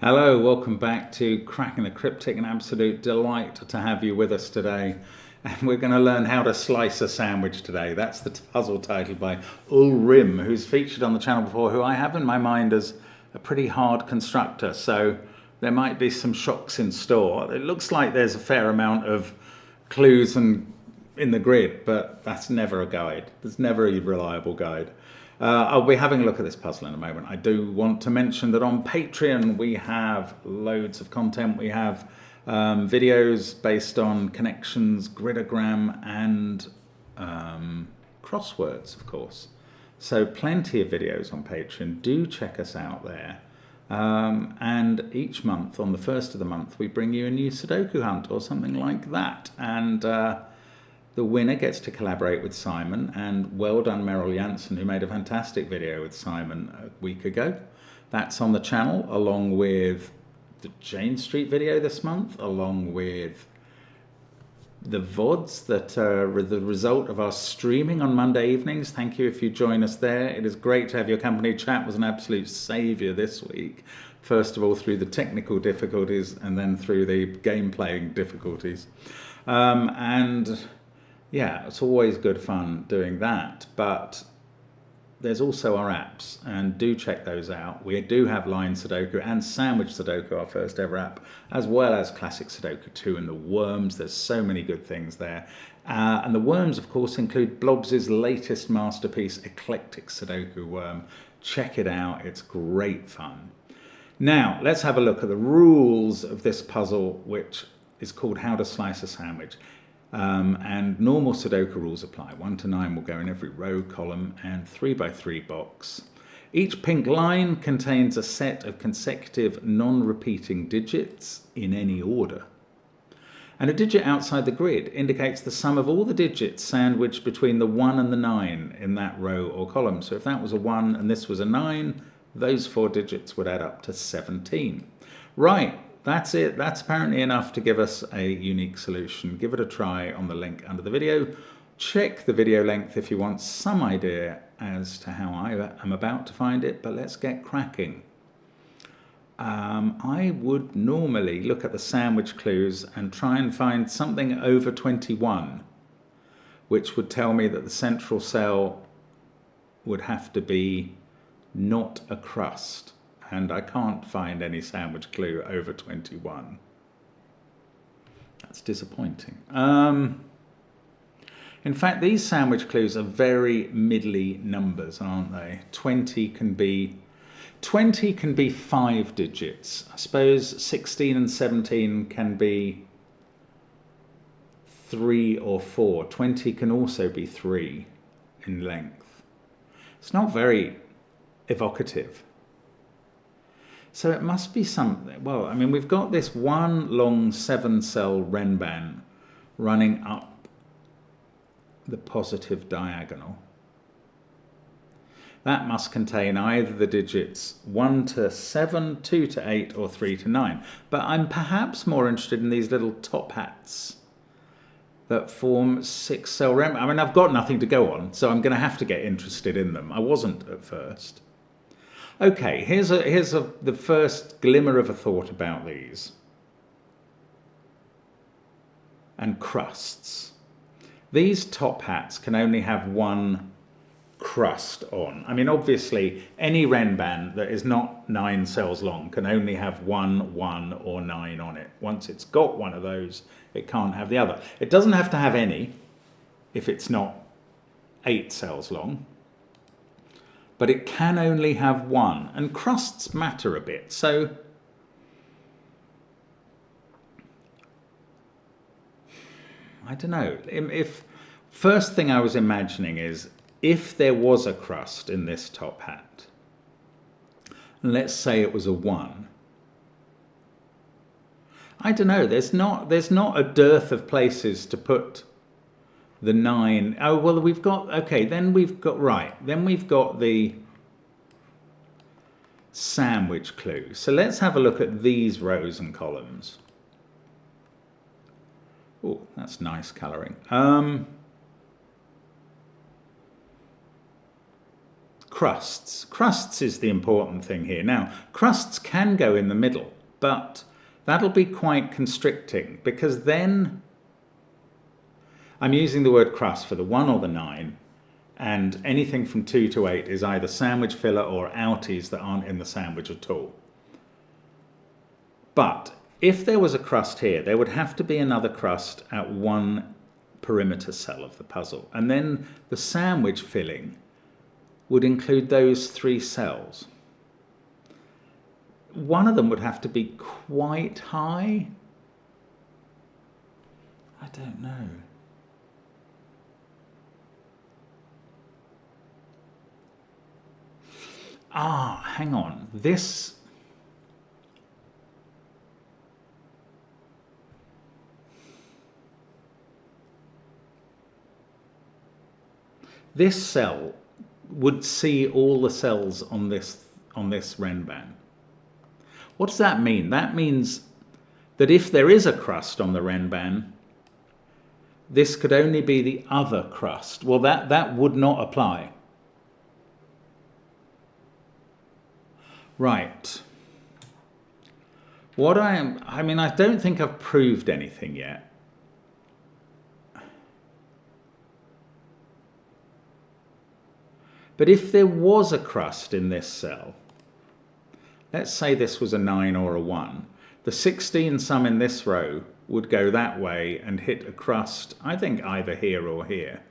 Hello, welcome back to Cracking the Cryptic. An absolute delight to have you with us today. And we're going to learn how to slice a sandwich today. That's the puzzle titled by Ulrim, who's featured on the channel before, who I have in my mind as a pretty hard constructor. So there might be some shocks in store. It looks like there's a fair amount of clues in the grid, but that's never a guide. There's never a reliable guide. I'll be having a look at this puzzle in a moment. I do want to mention that on Patreon we have loads of content. We have videos based on connections, gridogram, and crosswords, of course. So plenty of videos on Patreon. Do check us out there. And each month, on the first of the month, we bring you a new Sudoku hunt or something like that. And the winner gets to collaborate with Simon, and well done Meryl Jansen, who made a fantastic video with Simon a week ago. That's on the channel, along with the Jane Street video this month, along with the VODs that are the result of our streaming on Monday evenings. Thank you if you join us there. It is great to have your company. Chat was an absolute saviour this week. First of all, through the technical difficulties, and then through the game playing difficulties. Yeah, it's always good fun doing that, but there's also our apps, and do check those out. We do have Line Sudoku and Sandwich Sudoku, our first ever app, as well as Classic Sudoku 2 and the Worms. There's so many good things there. And the Worms, of course, include Blobz's latest masterpiece, Eclectic Sudoku Worm. Check it out, it's great fun. Now, let's have a look at the rules of this puzzle, which is called How to Slice a Sandwich. And normal Sudoku rules apply. 1 to 9 will go in every row, column, and 3 by 3 box. Each pink line contains a set of consecutive non-repeating digits in any order. And a digit outside the grid indicates the sum of all the digits sandwiched between the 1 and the 9 in that row or column. So if that was a 1 and this was a 9, those 4 digits would add up to 17. Right. That's it. That's apparently enough to give us a unique solution. Give it a try on the link under the video. Check the video length if you want some idea as to how I am about to find it, but let's get cracking. I would normally look at the sandwich clues and try and find something over 21, which would tell me that the central cell would have to be not a crust. And I can't find any sandwich clue over 21. That's disappointing. In fact, these sandwich clues are very middly numbers, aren't they? 20 can be 5 digits. I suppose 16 and 17 can be 3 or 4. 20 can also be 3 in length. It's not very evocative. So it must be something. Well, I mean, we've got this one long 7-cell renban running up the positive diagonal. That must contain either the digits 1 to 7, 2 to 8, or 3 to 9. But I'm perhaps more interested in these little top hats that form 6-cell renban. I mean, I've got nothing to go on, so I'm going to have to get interested in them. I wasn't at first. Okay, here's the first glimmer of a thought about these. And crusts. These top hats can only have one crust on. I mean, obviously, any renban that is not 9 cells long can only have 1, 1, or 9 on it. Once it's got one of those, it can't have the other. It doesn't have to have any if it's not 8 cells long. But it can only have one, and crusts matter a bit. So I don't know. If first thing I was imagining is if there was a crust in this top hat, and let's say it was a 1. I don't know. There's not a dearth of places to put the 9. Oh, well, we've got, okay, then we've got, right, then we've got the sandwich clue. So let's have a look at these rows and columns. Oh, that's nice colouring. crusts. Crusts is the important thing here. Now, crusts can go in the middle, but that'll be quite constricting because then I'm using the word crust for the 1 or the 9, and anything from 2 to 8 is either sandwich filler or outies that aren't in the sandwich at all. But if there was a crust here, there would have to be another crust at one perimeter cell of the puzzle, and then the sandwich filling would include those 3 cells. One of them would have to be quite high. I don't know. Hang on. This cell would see all the cells on this Renban. What does that mean? That means that if there is a crust on the Renban, this could only be the other crust. Well, that would not apply. Right. I mean, I don't think I've proved anything yet. But if there was a crust in this cell, let's say this was a 9 or a 1, the 16 sum in this row would go that way and hit a crust, I think either here or here.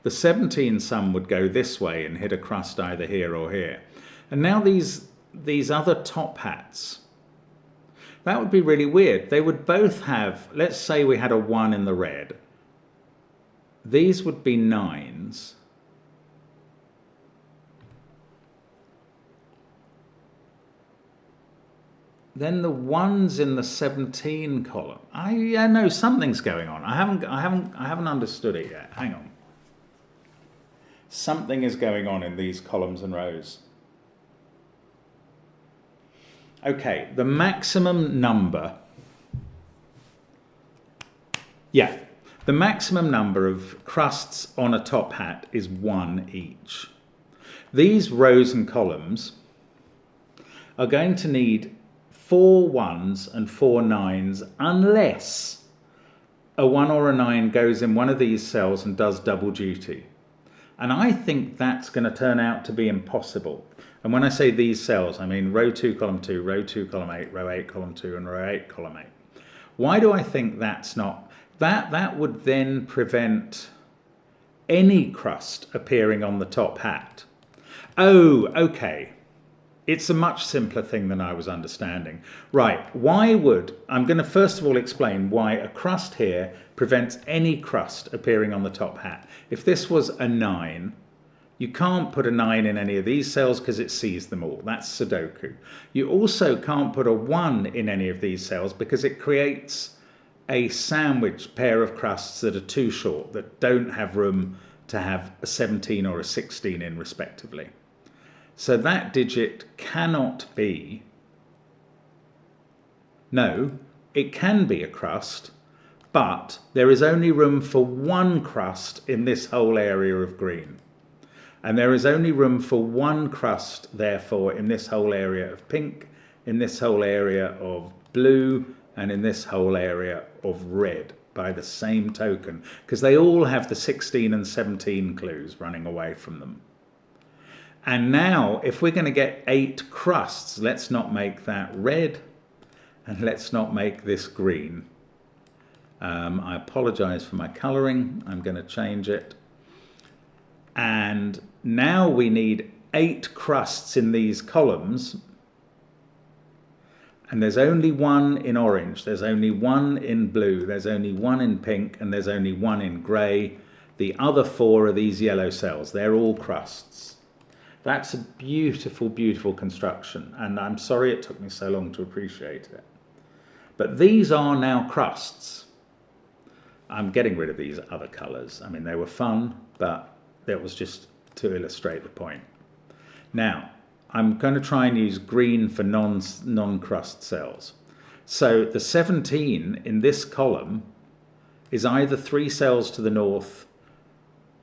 The 17 sum would go this way and hit a crust either here or here. And now these other top hats, that would be really weird. They would both have, let's say we had a 1 in the red. These would be 9s. Then the 1s in the 17 column. I know something's going on. I haven't understood it yet. Hang on. Something is going on in these columns and rows. Okay, the maximum number. Yeah, the maximum number of crusts on a top hat is 1 each. These rows and columns are going to need 4 1s and 4 9s unless a 1 or a 9 goes in one of these cells and does double duty. And I think that's going to turn out to be impossible. And when I say these cells, I mean row 2, column 2, row 2, column 8, row 8, column 2, and row 8, column 8. Why do I think that's not? That would then prevent any crust appearing on the top hat. Oh, okay. It's a much simpler thing than I was understanding. Right, I'm going to first of all explain why a crust here prevents any crust appearing on the top hat. If this was a 9, you can't put a 9 in any of these cells because it sees them all. That's Sudoku. You also can't put a 1 in any of these cells because it creates a sandwich pair of crusts that are too short, that don't have room to have a 17 or a 16 in respectively. So that digit cannot be, no, it can be a crust, but there is only room for 1 crust in this whole area of green. And there is only room for 1 crust, therefore, in this whole area of pink, in this whole area of blue, and in this whole area of red by the same token, because they all have the 16 and 17 clues running away from them. And now, if we're going to get 8 crusts, let's not make that red, and let's not make this green. I apologize for my colouring. I'm going to change it. And now we need 8 crusts in these columns. And there's only 1 in orange, there's only 1 in blue, there's only 1 in pink, and there's only 1 in grey. The other 4 are these yellow cells. They're all crusts. That's a beautiful, beautiful construction, and I'm sorry it took me so long to appreciate it. But these are now crusts. I'm getting rid of these other colours. I mean, they were fun, but that was just to illustrate the point. Now, I'm going to try and use green for non-crust cells. So the 17 in this column is either 3 cells to the north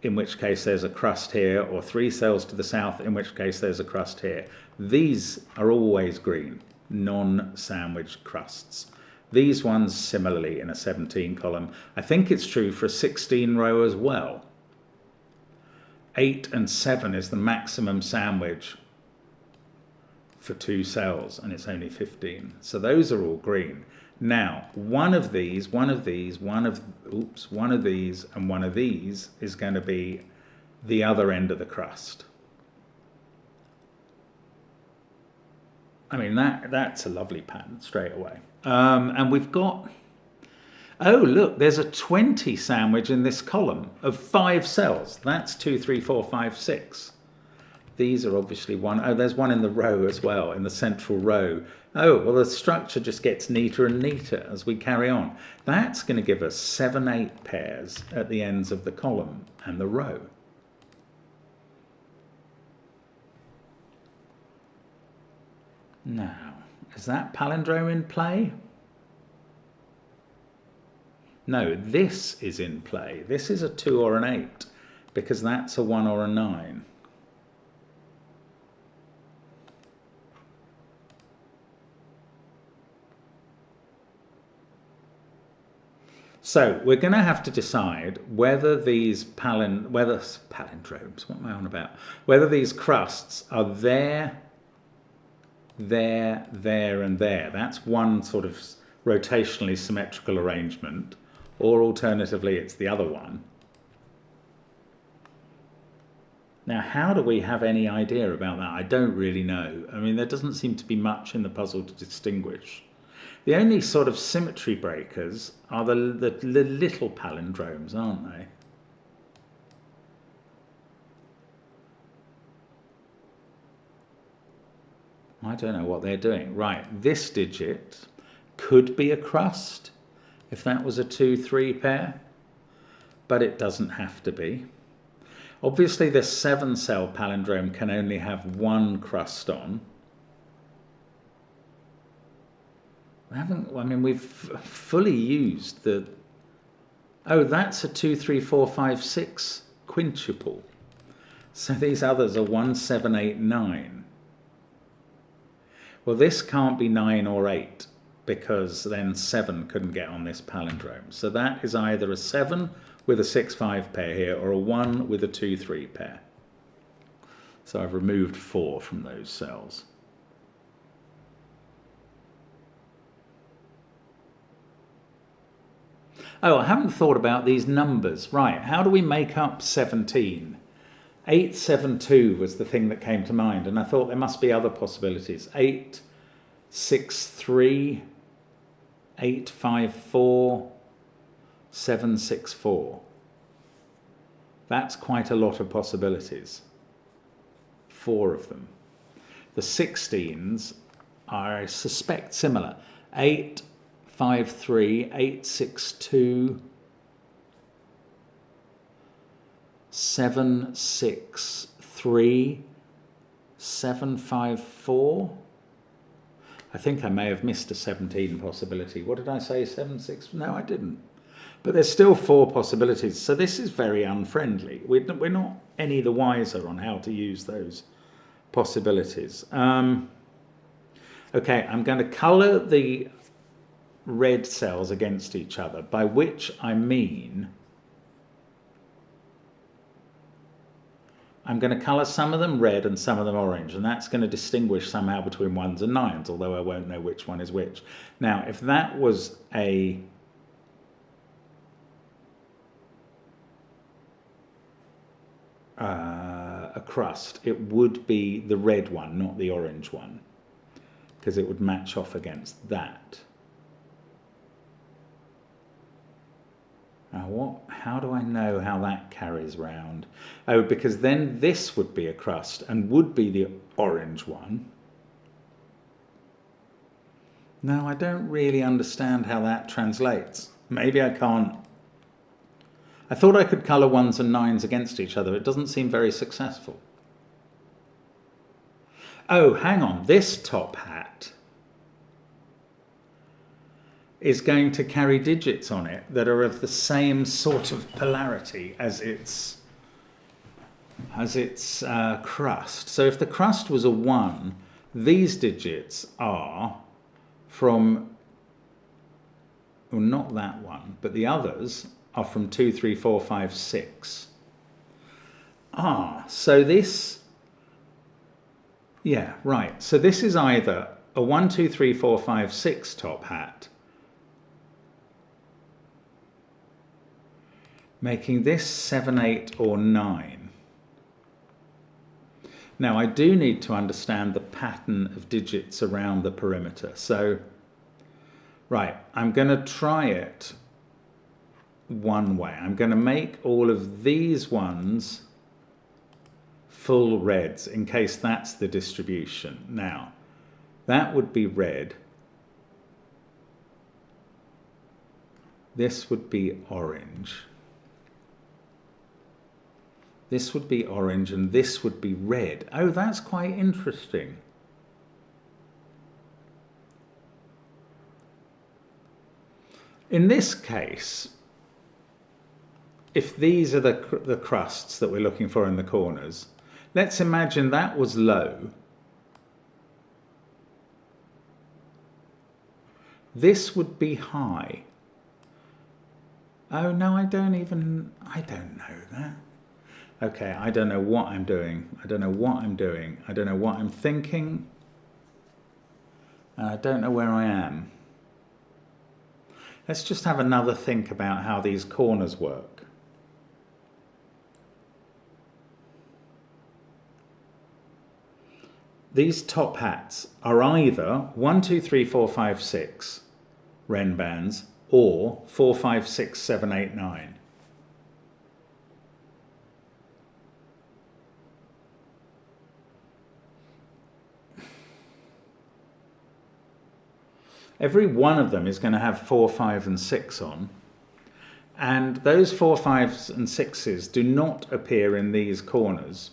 in which case there's a crust here, or 3 cells to the south, in which case there's a crust here. These are always green, non-sandwich crusts. These ones similarly in a 17 column. I think it's true for a 16 row as well. 8 and 7 is the maximum sandwich for 2 cells, and it's only 15. So those are all green. Now, one of these, and one of these is going to be the other end of the crust. I mean, that's a lovely pattern straight away. And we've got, oh, look, there's a 20 sandwich in this column of 5 cells. That's 2, 3, 4, 5, 6. These are obviously one. Oh, there's one in the row as well, in the central row. Oh, well, the structure just gets neater and neater as we carry on. That's going to give us 7, 8 pairs at the ends of the column and the row. Now, is that palindrome in play? No, this is in play. This is a 2 or an 8, because that's a 1 or a 9. So we're going to have to decide whether these palindromes, what am I on about? Whether these crusts are there, and there. That's one sort of rotationally symmetrical arrangement, or alternatively it's the other one. Now, how do we have any idea about that? I don't really know. I mean, there doesn't seem to be much in the puzzle to distinguish. The only sort of symmetry breakers are the little palindromes, aren't they? I don't know what they're doing. Right, this digit could be a crust if that was a 2-3 pair, but it doesn't have to be. Obviously, this 7-cell palindrome can only have 1 crust on. We've fully used the... Oh, that's a 2, 3, 4, 5, 6 quintuple. So these others are 1, 7, 8, 9. Well, this can't be 9 or 8, because then 7 couldn't get on this palindrome. So that is either a 7 with a 6-5 pair here, or a 1 with a 2-3 pair. So I've removed 4 from those cells. Oh, I haven't thought about these numbers. Right, how do we make up 17? 872 was the thing that came to mind, and I thought there must be other possibilities. 863, 854, 764. That's quite a lot of possibilities. 4 of them. The 16s are, I suspect, similar. 853, 862, 763, 754. I think I may have missed a 17 possibility. What did I say? 76? No, I didn't. But there's still 4 possibilities. So this is very unfriendly. We're not any the wiser on how to use those possibilities. Okay, I'm going to colour the red cells against each other, by which I mean I'm going to colour some of them red and some of them orange, and that's going to distinguish somehow between 1s and 9s, although I won't know which one is which. Now, if that was a crust, it would be the red one, not the orange one, because it would match off against that. Now, how do I know how that carries round? Oh, because then this would be a crust and would be the orange one. No, I don't really understand how that translates. Maybe I can't. I thought I could colour 1s and 9s against each other. It doesn't seem very successful. Oh, hang on. This top hat is going to carry digits on it that are of the same sort of polarity as its as its crust. So if the crust was a 1, these digits are from, well, not that one, but the others are from 2, 3, 4, 5, 6. So this, yeah, right. So this is either a 1, 2, 3, 4, 5, 6 top hat, making this 7, 8, or 9. Now I do need to understand the pattern of digits around the perimeter. So, right, I'm going to try it one way. I'm going to make all of these ones full reds in case that's the distribution. Now, that would be red. This would be orange. This would be orange and this would be red. Oh, that's quite interesting. In this case, if these are the crusts that we're looking for in the corners, let's imagine that was low. This would be high. Oh no, I don't know that. Okay, I don't know what I'm doing. I don't know what I'm doing. I don't know what I'm thinking. And I don't know where I am. Let's just have another think about how these corners work. These top hats are either 1, 2, 3, 4, 5, 6 Wren bands or 4, 5, 6, 7, 8, 9. Every one of them is going to have 4, 5 and 6 on, and those 4, 5s and 6s do not appear in these corners,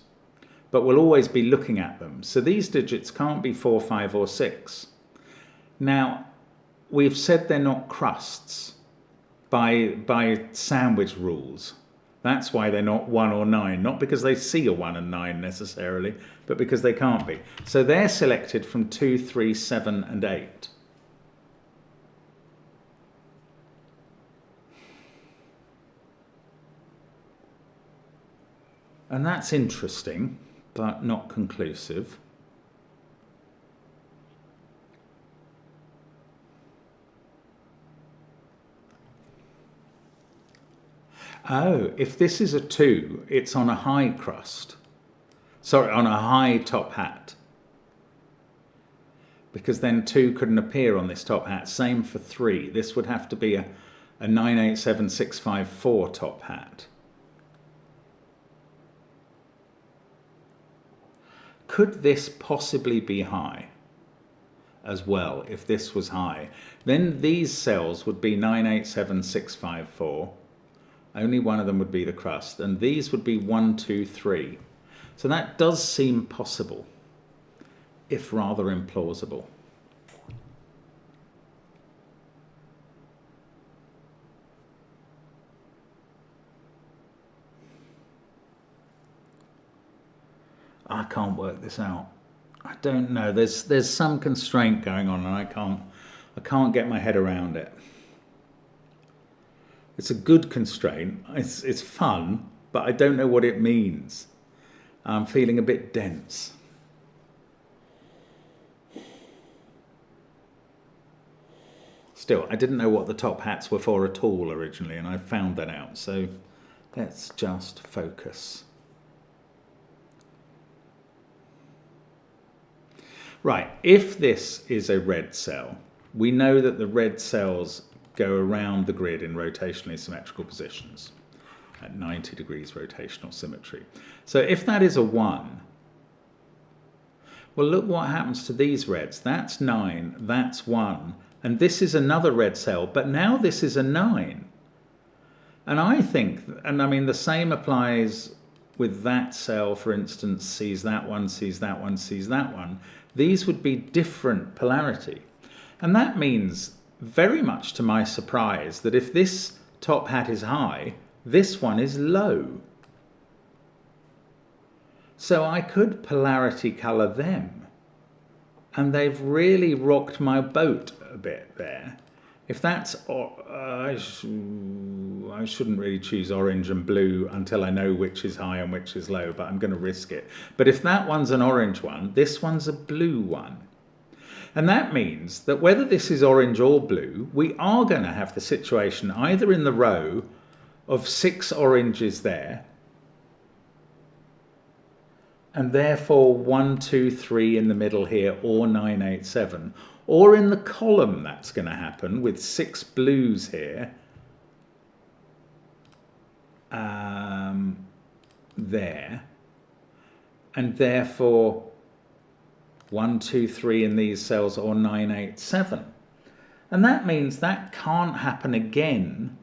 but we'll always be looking at them. So these digits can't be 4, 5 or 6. Now, we've said they're not crusts by sandwich rules. That's why they're not 1 or 9, not because they see a 1 and 9 necessarily, but because they can't be. So they're selected from 2, 3, 7 and 8. And that's interesting, but not conclusive. Oh, if this is a 2, it's on a high crust. Sorry, on a high top hat. Because then 2 couldn't appear on this top hat. Same for 3. This would have to be a 987654 top hat. Could this possibly be high as well? If this was high, then these cells would be 987654. Only one of them would be the crust, and these would be 1, 2, 3. So that does seem possible, if rather implausible. I can't work this out. I don't know. There's some constraint going on, and I can't get my head around it. It's a good constraint. It's fun, but I don't know what it means. I'm feeling a bit dense. Still, I didn't know what the top hats were for at all originally, and I found that out. So let's just focus. Right, if this is a red cell, we know that the red cells go around the grid in rotationally symmetrical positions at 90 degrees rotational symmetry. So if that is a 1, well, look what happens to these reds. That's 9, that's 1, and this is another red cell, but now this is a 9. And I think, and I mean the same applies with that cell, for instance, sees that one, sees that one, sees that one. These would be different polarity. And that means, very much to my surprise, that if this top hat is high, this one is low. So I could polarity colour them. And they've really rocked my boat a bit there. If that's, I shouldn't really choose orange and blue until I know which is high and which is low, but I'm going to risk it. But if that one's an orange one, this one's a blue one. And that means that whether this is orange or blue, we are going to have the situation either in the row of 6 oranges there, and therefore 1, 2, 3 in the middle here, or 9, 8, 7, or in the column that's going to happen with 6 blues here, there, and therefore 1, 2, 3 in these cells, or 9, 8, 7. And that means that can't happen again.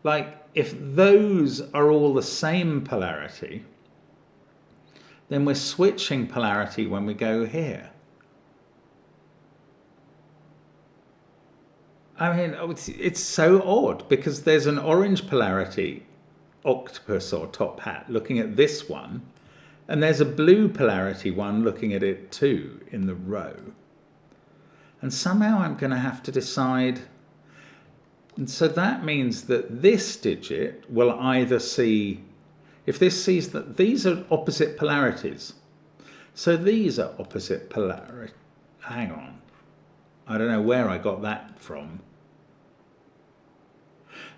Like, if those are all the same polarity, then we're switching polarity when we go here. I mean, it's so odd because there's an orange polarity octopus or top hat looking at this one, and there's a blue polarity one looking at it too in the row. And somehow I'm going to have to decide. And so that means that this digit will either see, if this sees that these are opposite polarities. So these are opposite polarity. Hang on. I don't know where I got that from.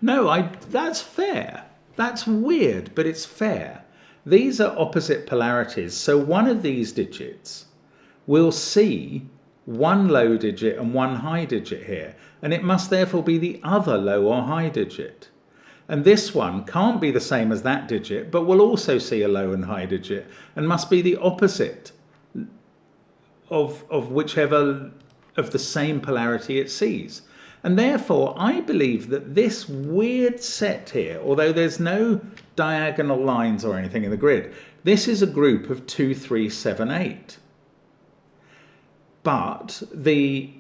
No, that's fair. That's weird, but it's fair. These are opposite polarities. So one of these digits will see one low digit and one high digit here. And it must therefore be the other low or high digit. And this one can't be the same as that digit, but will also see a low and high digit and must be the opposite of whichever of the same polarity it sees. And therefore, I believe that this weird set here, although there's no diagonal lines or anything in the grid, this is a group of 2, 3, 7, 8. But the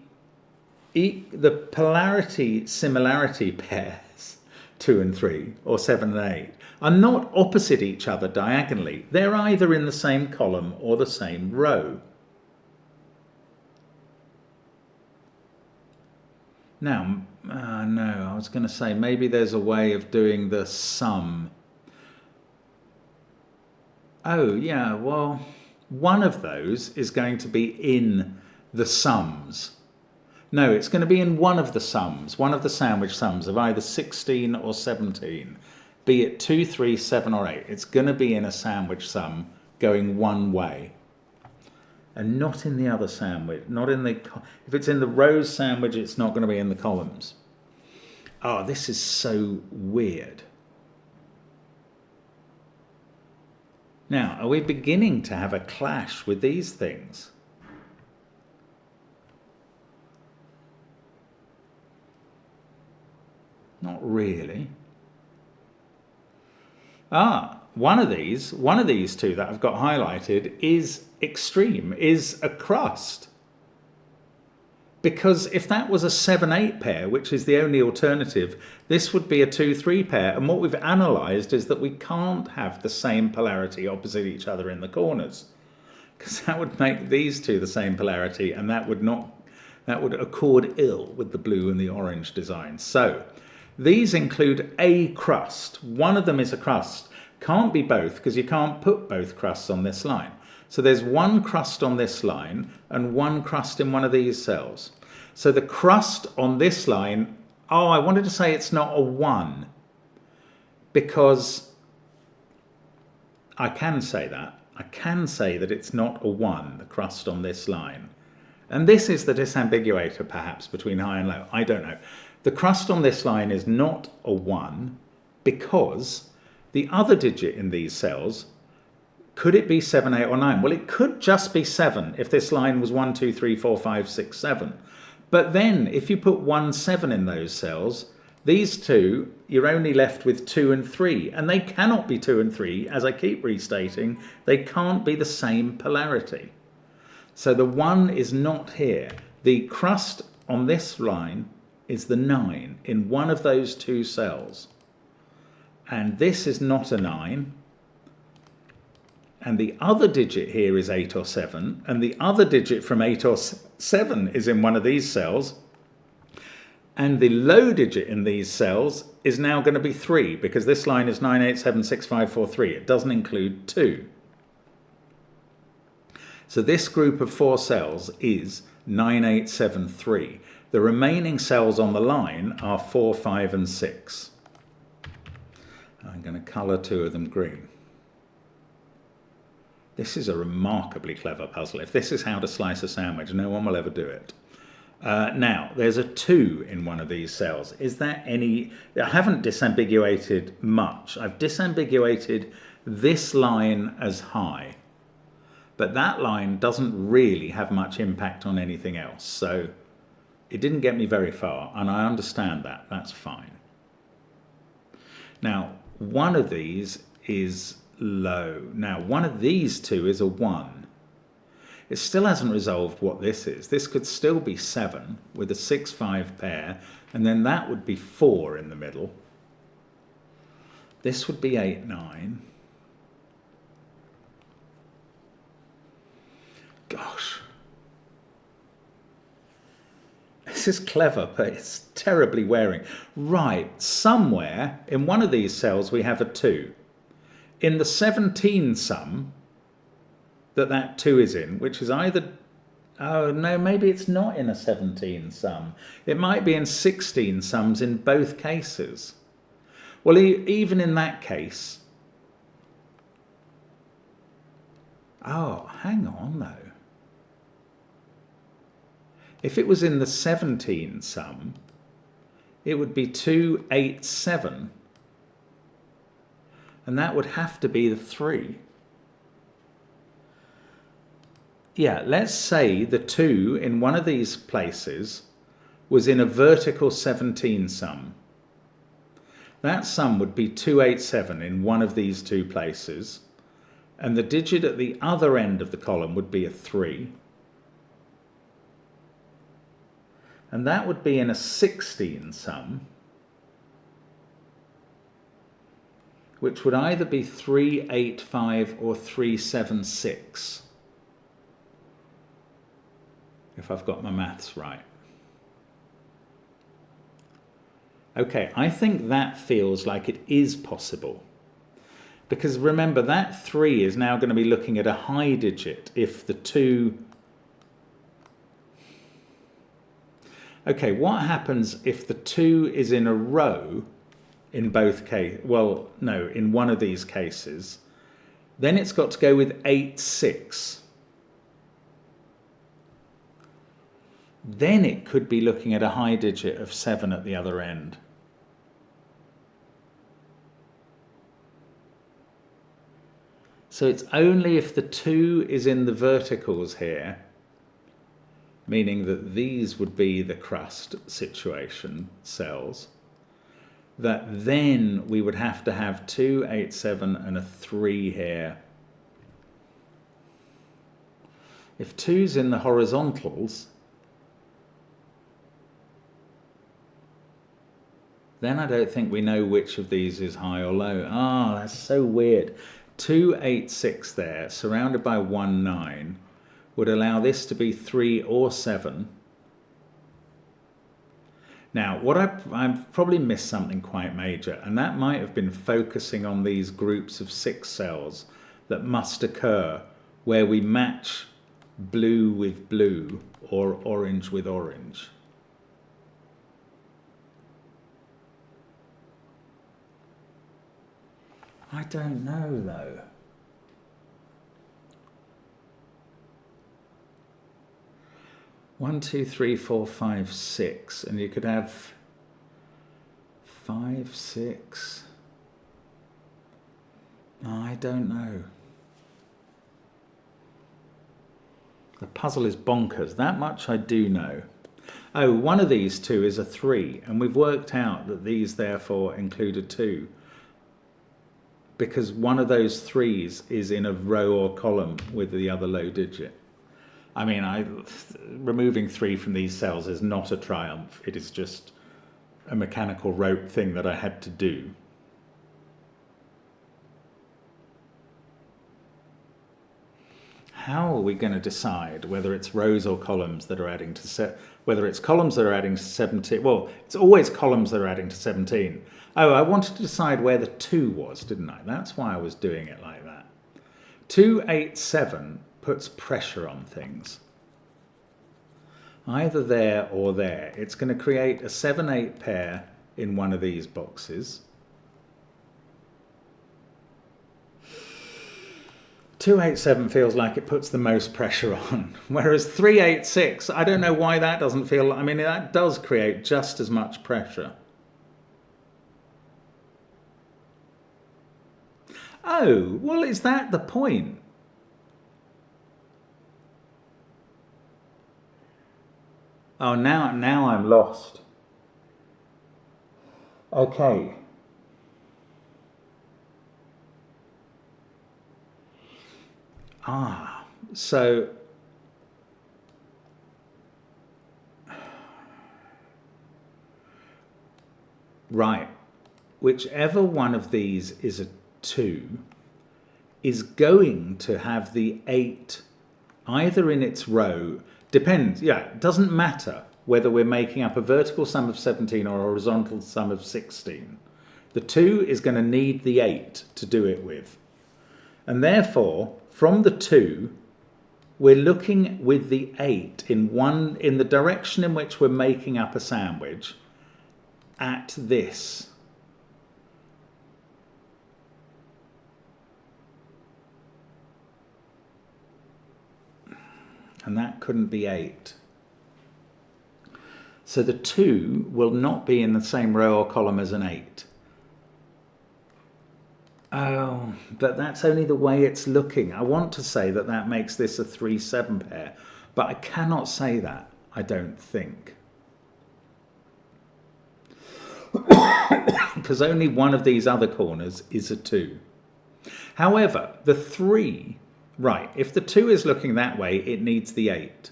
polarity similarity pairs, 2 and 3, or 7 and 8, are not opposite each other diagonally. They're either in the same column or the same row. Now, no, I was going to say maybe there's a way of doing the sum. Oh, yeah, well, one of those is going to be in the sums. No, it's going to be in one of the sums, one of the sandwich sums of either 16 or 17, be it 2, 3, 7 or 8. It's going to be in a sandwich sum going one way. And not in the other sandwich, not in the, if it's in the rows sandwich, it's not going to be in the columns. Oh, this is so weird. Now, are we beginning to have a clash with these things? Not really. One of these two that I've got highlighted is extreme, is a crust. Because if that was a 7-8 pair, which is the only alternative, this would be a 2-3 pair. And what we've analysed is that we can't have the same polarity opposite each other in the corners, because that would make these two the same polarity, and that would accord ill with the blue and the orange design. So these include a crust. One of them is a crust. Can't be both, because you can't put both crusts on this line. So there's one crust on this line and one crust in one of these cells. So the crust on this line, I wanted to say it's not a 1, because I can say that. I can say that it's not a 1, the crust on this line. And this is the disambiguator, perhaps, between high and low. I don't know. The crust on this line is not a 1 because the other digit in these cells, could it be 7, 8 or 9? Well, it could just be 7 if this line was 1, 2, 3, 4, 5, 6, 7. But then if you put 1, 7 in those cells, these two, you're only left with 2 and 3. And they cannot be 2 and 3, as I keep restating. They can't be the same polarity. So the 1 is not here. The crust on this line is the 9 in one of those two cells. And this is not a 9. and the other digit here is 8 or 7, and the other digit from 8 or 7 is in one of these cells, and the low digit in these cells is now going to be 3, because this line is 9876543. It doesn't include 2. So this group of 4 cells is 9873. The remaining cells on the line are 4, 5 and 6. I'm going to colour 2 of them green. This is a remarkably clever puzzle. If this is how to slice a sandwich, no one will ever do it. Now, there's a 2 in one of these cells. Is there any... I haven't disambiguated much. I've disambiguated this line as high. But that line doesn't really have much impact on anything else. So it didn't get me very far, and I understand that. That's fine. Now, one of these is low. Now, one of these 2 is a 1. It still hasn't resolved what this is. This could still be 7 with a 6-5 pair, and then that would be 4 in the middle. This would be 8, 9. Gosh. This is clever, but it's terribly wearing. Right, somewhere in one of these cells we have a 2. In the 17 sum that 2 is in, which is either... Oh, no, maybe it's not in a 17 sum. It might be in 16 sums in both cases. Well, even in that case... Oh, hang on, though. If it was in the 17 sum, it would be 2, 8, 7. And that would have to be the 3. Yeah, let's say the 2 in one of these places was in a vertical 17 sum. That sum would be 287 in one of these 2 places, and the digit at the other end of the column would be a 3. And that would be in a 16 sum, which would either be 385 or 376, if I've got my maths right. Okay, I think that feels like it is possible. Because remember, that 3 is now going to be looking at a high digit if the 2... Okay, what happens if the 2 is in a row in both cases? Well, no, in one of these cases. Then it's got to go with 8, 6. Then it could be looking at a high digit of 7 at the other end. So it's only if the 2 is in the verticals here, meaning that these would be the crust situation cells, that then we would have to have 2, 8, 7 and a 3 here. If 2's in the horizontals, then I don't think we know which of these is high or low. Ah, that's so weird. 2, 8, 6 there, surrounded by 1, 9, would allow this to be 3 or 7. Now, what I've probably missed something quite major, and that might have been focusing on these groups of 6 cells that must occur where we match blue with blue or orange with orange. I don't know, though. One, 2, 3, 4, 5, 6, and you could have 5, 6. I don't know. The puzzle is bonkers. That much I do know. Oh, one of these 2 is a 3, and we've worked out that these therefore include a 2. Because one of those 3's is in a row or column with the other low digit. I mean, removing 3 from these cells is not a triumph. It is just a mechanical rote thing that I had to do. how are we going to decide whether it's rows or columns that are adding to whether it's columns that are adding to 17? Well, it's always columns that are adding to 17. Oh, I wanted to decide where the 2 was, didn't I? That's why I was doing it like that. 287 puts pressure on things. Either there or there. It's going to create a 7-8 pair in one of these boxes. 287 feels like it puts the most pressure on, whereas 386, I don't know why that doesn't feel, I mean, that does create just as much pressure. Oh, well, is that the point? Oh, now I'm lost. Okay. So right, whichever one of these is a 2 is going to have the 8 either in its row, depends, yeah, it doesn't matter whether we're making up a vertical sum of 17 or a horizontal sum of 16. The 2 is going to need the 8 to do it with. And therefore, from the 2, we're looking with the 8 in the direction in which we're making up a sandwich at this. And that couldn't be 8. So the 2 will not be in the same row or column as an 8. Oh, but that's only the way it's looking. I want to say that that makes this a 3-7 pair, but I cannot say that, I don't think. Because only one of these other corners is a 2. However, the 3, right, if the 2 is looking that way, it needs the 8.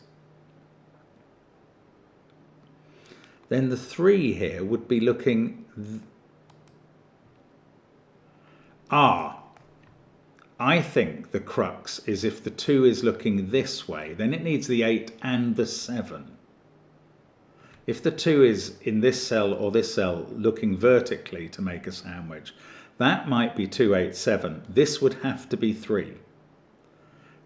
Then the 3 here would be looking... I think the crux is if the 2 is looking this way, then it needs the 8 and the 7. If the 2 is in this cell or this cell looking vertically to make a sandwich, that might be 287. This would have to be 3.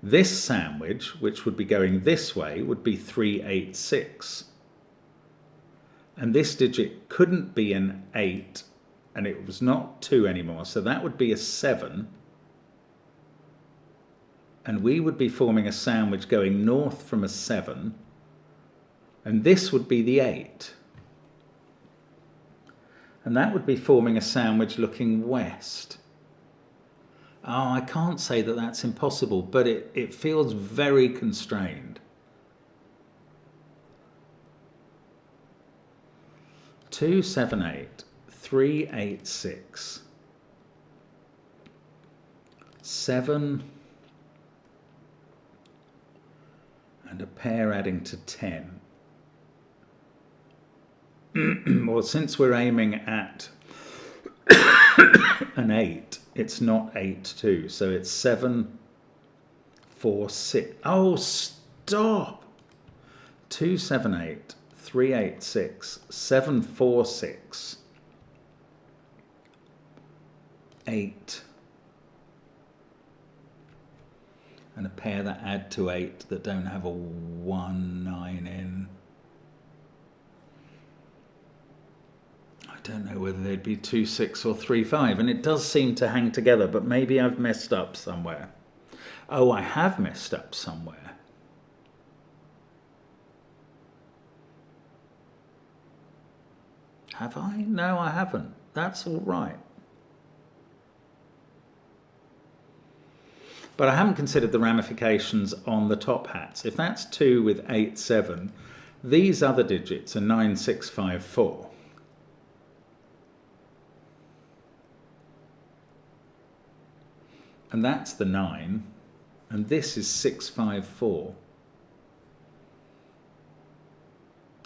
This sandwich, which would be going this way, would be 386. And this digit couldn't be an 8, and it was not 2 anymore, so that would be a 7. And we would be forming a sandwich going north from a 7, and this would be the 8. And that would be forming a sandwich looking west. Oh, I can't say that that's impossible, but it feels very constrained. 278, 386, 7, and a pair adding to 10. Well, since we're aiming at an 8, it's not 8 2, so it's 7, 4, 6. Oh, stop! 278, 386, 746, 8, and a pair that add to 8 that don't have a 1 9 in. I don't know whether they'd be 2 6 or 3 5, and it does seem to hang together, but maybe I've messed up somewhere. Oh, I have messed up somewhere. Have I? No, I haven't. That's all right. But I haven't considered the ramifications on the top hats. If that's 2 with 8 7, these other digits are 9 6 5 4. And that's the 9, and this is 6 5 4.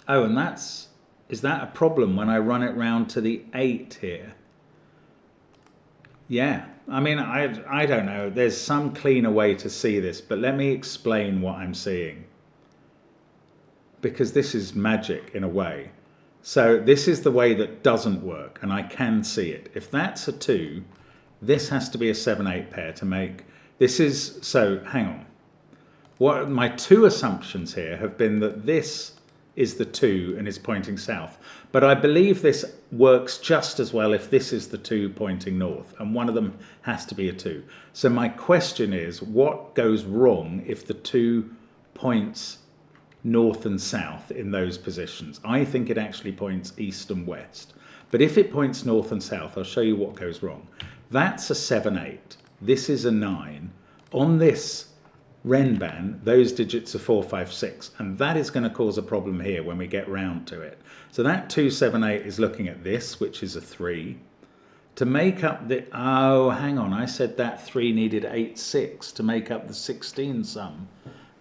Oh, and is that a problem when I run it round to the 8 here? Yeah, I mean, I don't know. There's some cleaner way to see this, but let me explain what I'm seeing. Because this is magic in a way. So this is the way that doesn't work, and I can see it. If that's a 2, this has to be a 7-8 pair to make... This is... So, hang on. What my 2 assumptions here have been that this is the 2 and is pointing south. But I believe this works just as well if this is the 2 pointing north, and one of them has to be a 2. So my question is, what goes wrong if the 2 points north and south in those positions? I think it actually points east and west. But if it points north and south, I'll show you what goes wrong. That's a 7-8. This is a 9. On this Renban, those digits are 4, 5, 6, and that is going to cause a problem here when we get round to it. So that 2, 7, 8 is looking at this, which is a 3. To make up the... Oh, hang on, I said that 3 needed 8, 6 to make up the 16 sum,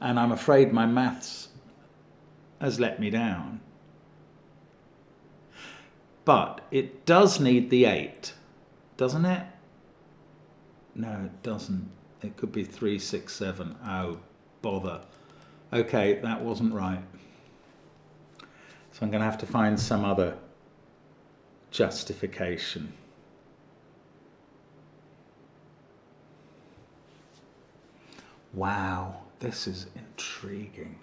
and I'm afraid my maths has let me down. But it does need the 8, doesn't it? No, it doesn't. It could be 3, 6, 7. Oh, bother. Okay, that wasn't right. So I'm going to have to find some other justification. Wow, this is intriguing.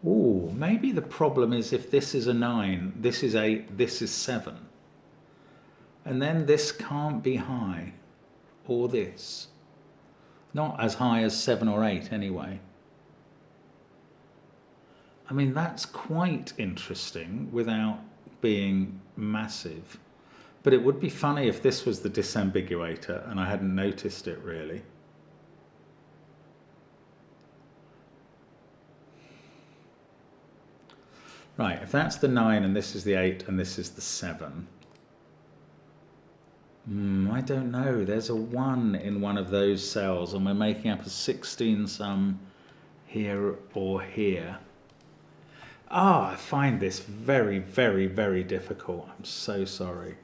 Ooh, maybe the problem is if this is a 9, this is 8, this is 7. And then this can't be high, or this. Not as high as 7 or 8 anyway. I mean, that's quite interesting without being massive. But it would be funny if this was the disambiguator and I hadn't noticed it really. Right, if that's the 9 and this is the 8 and this is the 7. I don't know. There's a 1 in one of those cells and we're making up a 16 sum here or here. I find this very, very, very difficult. I'm so sorry.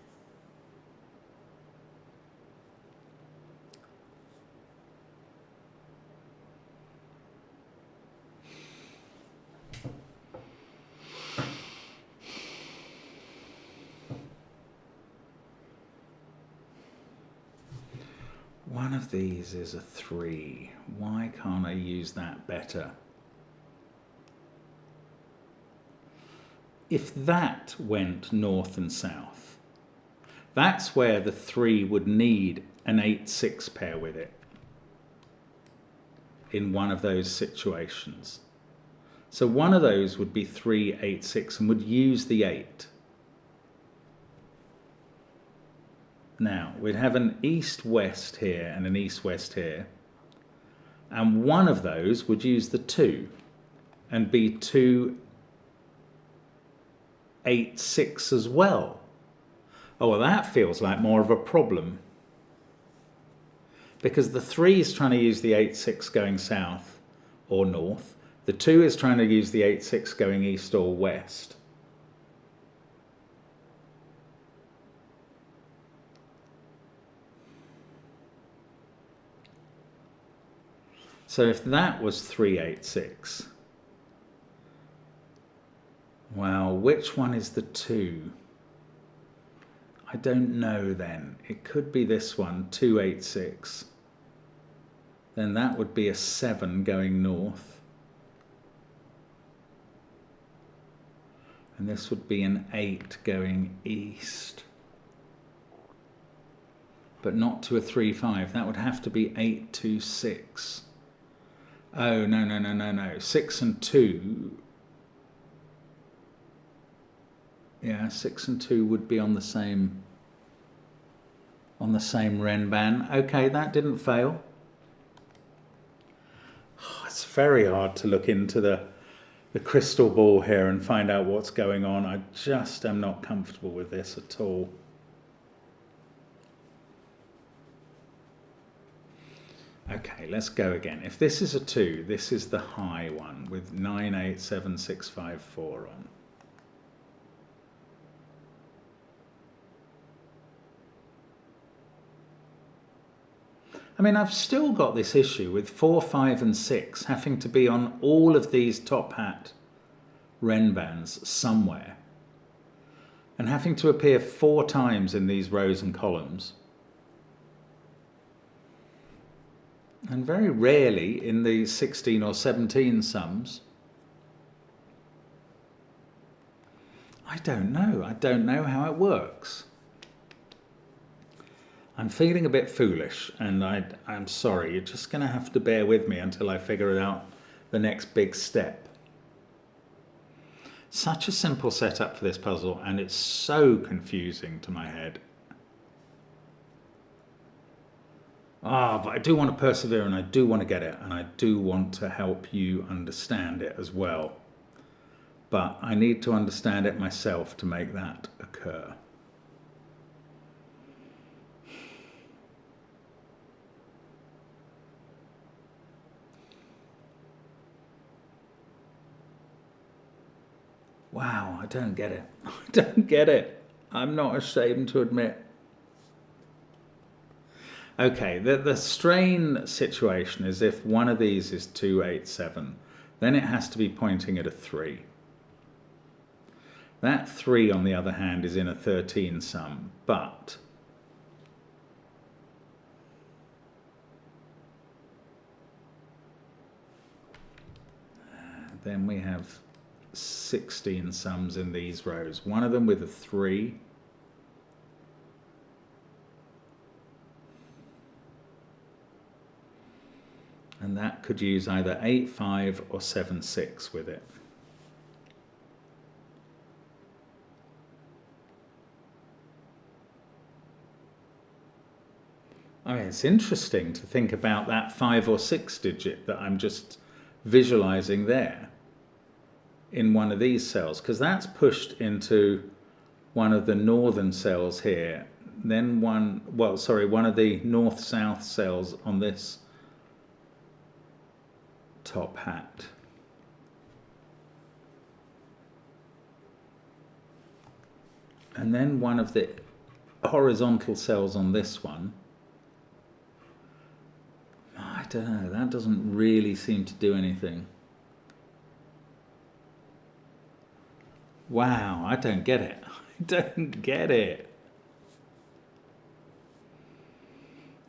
One of these is a 3. Why can't I use that better? If that went north and south, that's where the 3 would need an 8-6 pair with it in one of those situations. So one of those would be 3, 8, 6 and would use the 8. Now, we'd have an east-west here and an east-west here. And one of those would use the 2 and be 2, 8, 6 as well. Oh, well, that feels like more of a problem. Because the 3 is trying to use the 8, 6 going south or north. The 2 is trying to use the 8, 6 going east or west. So if that was 3, 8, 6, well, which one is the 2? I don't know then. It could be this one, 2, 8, 6. Then that would be a 7 going north. And this would be an 8 going east. But not to a 3, 5. That would have to be 8, 2, 6. Oh, no, no, no, no, no. 6 and 2. Yeah, 6 and 2 would be on the same Renban. Okay, that didn't fail. It's very hard to look into the crystal ball here and find out what's going on. I just am not comfortable with this at all. Okay, let's go again. If this is a 2, this is the high one with 987654 on. I mean, I've still got this issue with 4, 5 and 6 having to be on all of these top hat Ren bands somewhere and having to appear 4 times in these rows and columns. And very rarely in the 16 or 17 sums. I don't know. I don't know how it works. I'm feeling a bit foolish, and I'm sorry. You're just going to have to bear with me until I figure out the next big step. Such a simple setup for this puzzle, and it's so confusing to my head. But I do want to persevere, and I do want to get it, and I do want to help you understand it as well. But I need to understand it myself to make that occur. Wow, I don't get it. I don't get it. I'm not ashamed to admit. Okay, the strain situation is if one of these is 287, then it has to be pointing at a 3. That 3, on the other hand, is in a 13 sum, but then we have 16 sums in these rows, one of them with a 3. And that could use either 8, 5 or 7, 6 with it. I mean, it's interesting to think about that 5 or 6 digit that I'm just visualizing there in one of these cells, because that's pushed into one of the northern cells here, then one of the north-south cells on this top hat. And then one of the horizontal cells on this one. I don't know, that doesn't really seem to do anything. Wow, I don't get it. I don't get it.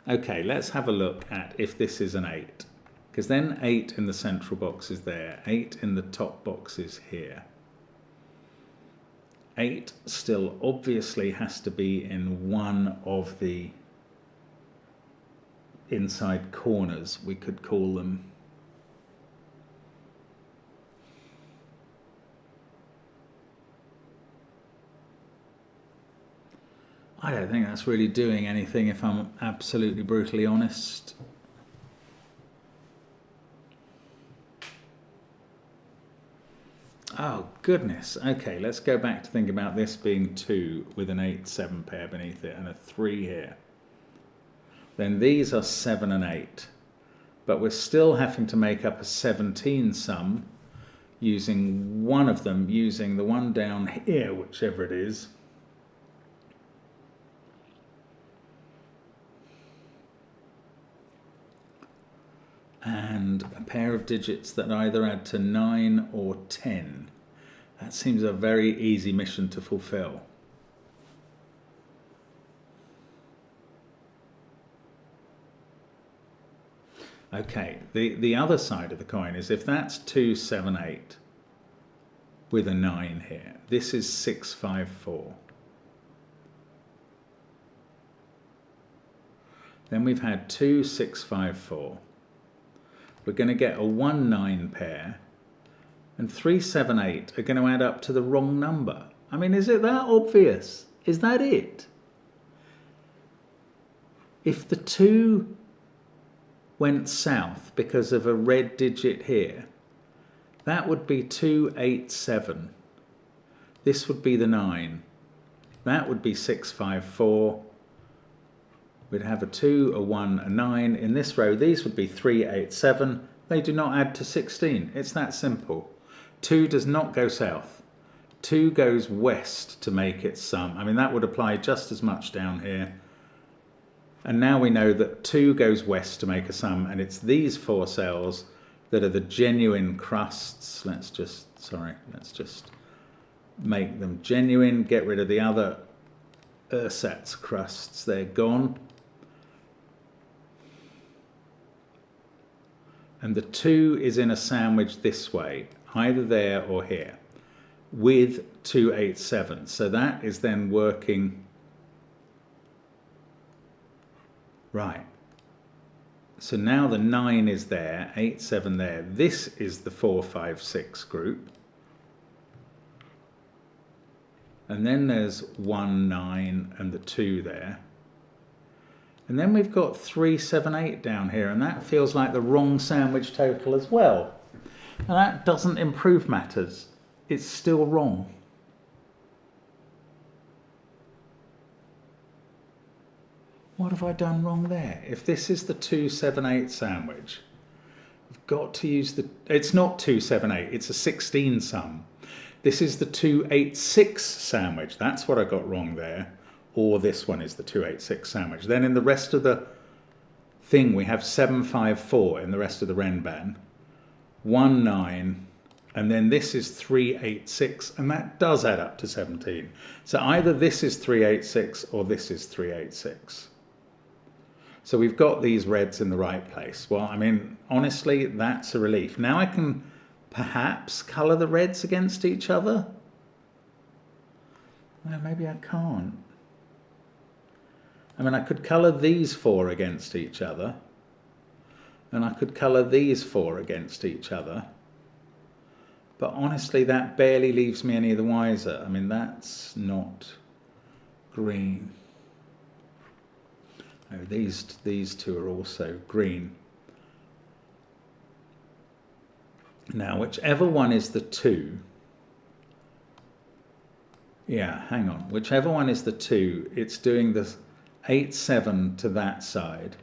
Okay, let's have a look at if this is an 8. Because then 8 in the central box is there, 8 in the top box is here. 8 still obviously has to be in one of the inside corners, we could call them. I don't think that's really doing anything, if I'm absolutely brutally honest. Oh goodness. Okay, let's go back to think about this being 2 with an 8-7 pair beneath it and a 3 here. Then these are 7 and 8, but we're still having to make up a 17 sum using one of them, using the one down here, whichever it is. And a pair of digits that either add to 9 or 10. That seems a very easy mission to fulfill. Okay, the other side of the coin is if that's 2, 7, 8 with a 9 here, this is 6, 5, 4. Then we've had 2, 6, 5, 4. We're going to get a 1, 9 pair, and 3, 7, 8 are going to add up to the wrong number. I mean, is it that obvious? Is that it? If the 2 went south because of a red digit here, that would be 2, 8, 7. This would be the 9. That would be 6, 5, 4. We'd have a 2, a 1, a 9. In this row, these would be 3, 8, 7. They do not add to 16. It's that simple. 2 does not go south. 2 goes west to make its sum. I mean, that would apply just as much down here. And now we know that 2 goes west to make a sum, and it's these 4 cells that are the genuine crusts. Let's just make them genuine, get rid of the other ersatz crusts. They're gone. And the 2 is in a sandwich this way, either there or here, with 2, 8, 7. So that is then working right. So now the 9 is there, 8, 7 there. This is the 4, 5, 6 group. And then there's 1, 9 and the 2 there. And then we've got 3, 7, 8 down here, and that feels like the wrong sandwich total as well. And that doesn't improve matters. It's still wrong. What have I done wrong there? If this is the 2, 7, 8 sandwich, I've got to use the... It's not 2, 7, 8, it's a 16 sum. This is the 2, 8, 6 sandwich. That's what I got wrong there. Or this one is the 2, 8, 6 sandwich. Then in the rest of the thing, we have 7, 5, 4 in the rest of the Renban. 1, 9, and then this is 3, 8, 6, and that does add up to 17. So either this is 3, 8, 6, or this is 3, 8, 6. So we've got these reds in the right place. Well, I mean, honestly, that's a relief. Now I can perhaps colour the reds against each other. Well, maybe I can't. I mean, I could colour these 4 against each other, and I could colour these 4 against each other. But honestly, that barely leaves me any the wiser. I mean, that's not green. Oh, these 2 are also green. Now, whichever one is the 2, yeah, hang on. Whichever one is the 2, it's doing the 8, 7 to that side.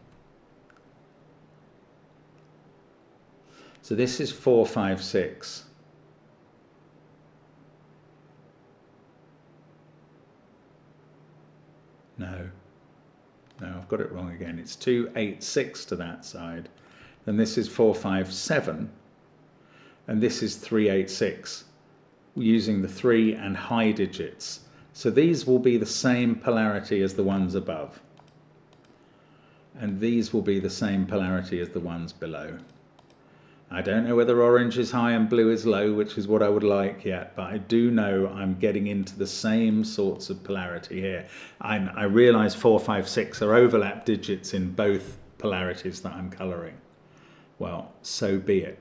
So this is 4, 5, 6. No, I've got it wrong again. It's 2, 8, 6 to that side. Then this is 4, 5, 7. And this is 3, 8, 6, using the 3 and high digits. So these will be the same polarity as the ones above. And these will be the same polarity as the ones below. I don't know whether orange is high and blue is low, which is what I would like yet, but I do know I'm getting into the same sorts of polarity here. I realise 4, 5, 6 are overlap digits in both polarities that I'm colouring. Well, so be it.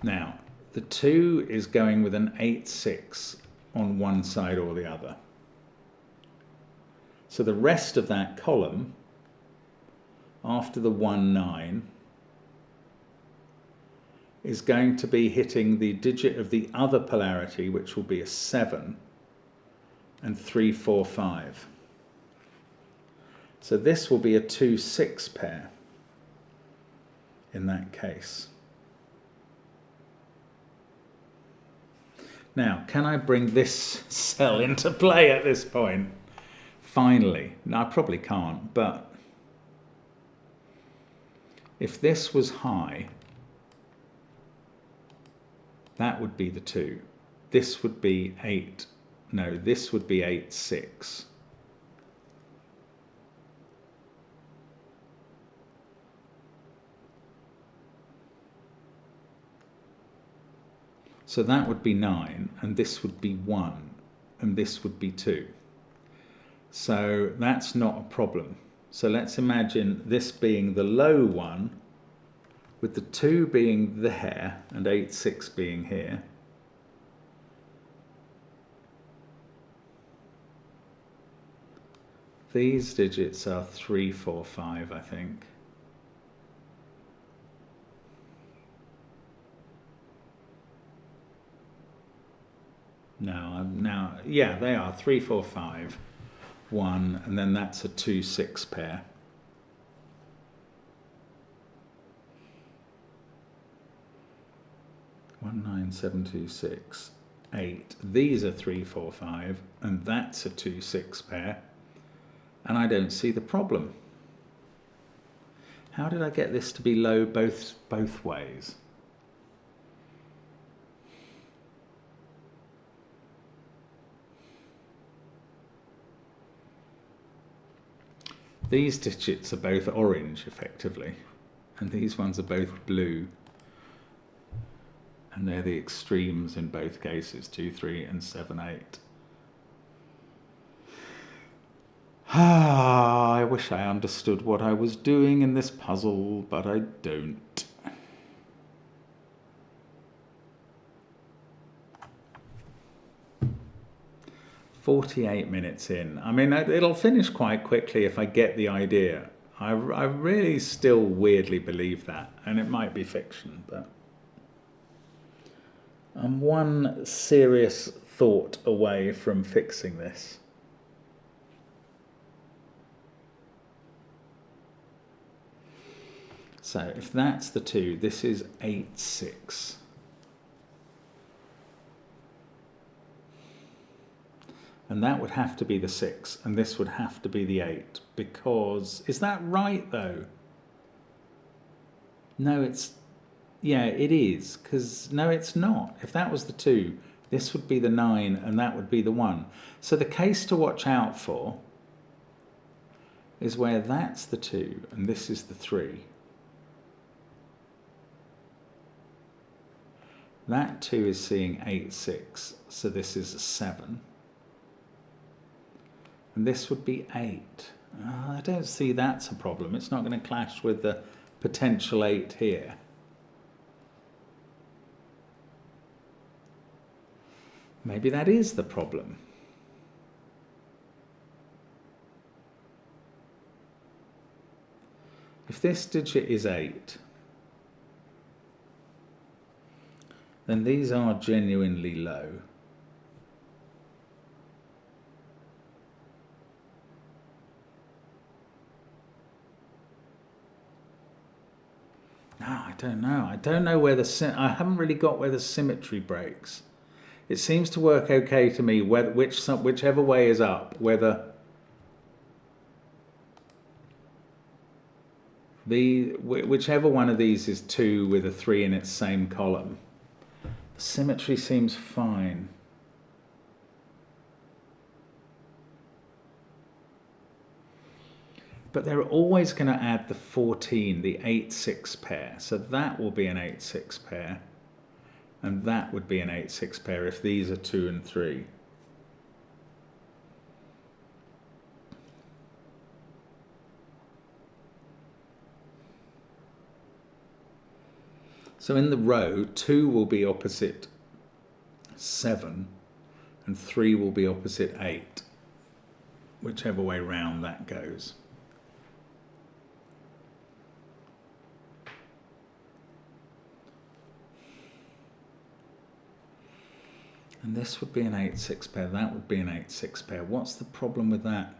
Now, the 2 is going with an 8, 6 on one side or the other. So the rest of that column, after the 1, 9, is going to be hitting the digit of the other polarity, which will be a 7, and 3, 4, 5. So this will be a 2, 6 pair in that case. Now, can I bring this cell into play at this point? Finally. No, I probably can't, but if this was high, that would be the 2. This would be 8. No, this would be 8, 6. So that would be 9, and this would be 1, and this would be 2. So that's not a problem. So let's imagine this being the low one, with the 2 being there, and 8, 6 being here. These digits are 3, 4, 5, I think. No, now yeah, they are 3, 4, 5, 1, and then that's a 2, 6 pair. One, 9, 7, 2, 6, 8. These are 3, 4, 5, and that's a 2, 6 pair. And I don't see the problem. How did I get this to be low both ways? These digits are both orange, effectively, and these ones are both blue. And they're the extremes in both cases, 2, 3, and 7, 8. Ah, I wish I understood what I was doing in this puzzle, but I don't. "48 minutes in." I mean, it'll finish quite quickly if I get the idea. I really still weirdly believe that, and it might be fiction, but I'm one serious thought away from fixing this. So if that's the 2, this is 8, 6. And that would have to be the 6, and this would have to be the 8, because... Is that right, though? No, it's... Yeah, it is, because... No, it's not. If that was the 2, this would be the 9, and that would be the 1. So the case to watch out for is where that's the 2, and this is the 3. That 2 is seeing 8, 6, so this is a 7. And this would be 8. I don't see that's a problem. It's not going to clash with the potential 8 here. Maybe that is the problem. If this digit is 8, then these are genuinely low. No, I don't know. I don't know where I haven't really got where the symmetry breaks. It seems to work okay to me whichever way is up, whether whichever one of these is 2 with a 3 in its same column. The symmetry seems fine. But they're always going to add the 14, the 8, 6 pair. So that will be an 8, 6 pair. And that would be an 8, 6 pair if these are 2 and 3. So in the row, 2 will be opposite 7 and 3 will be opposite 8, whichever way round that goes. And this would be an 8, 6 pair, that would be an 8, 6 pair. What's the problem with that?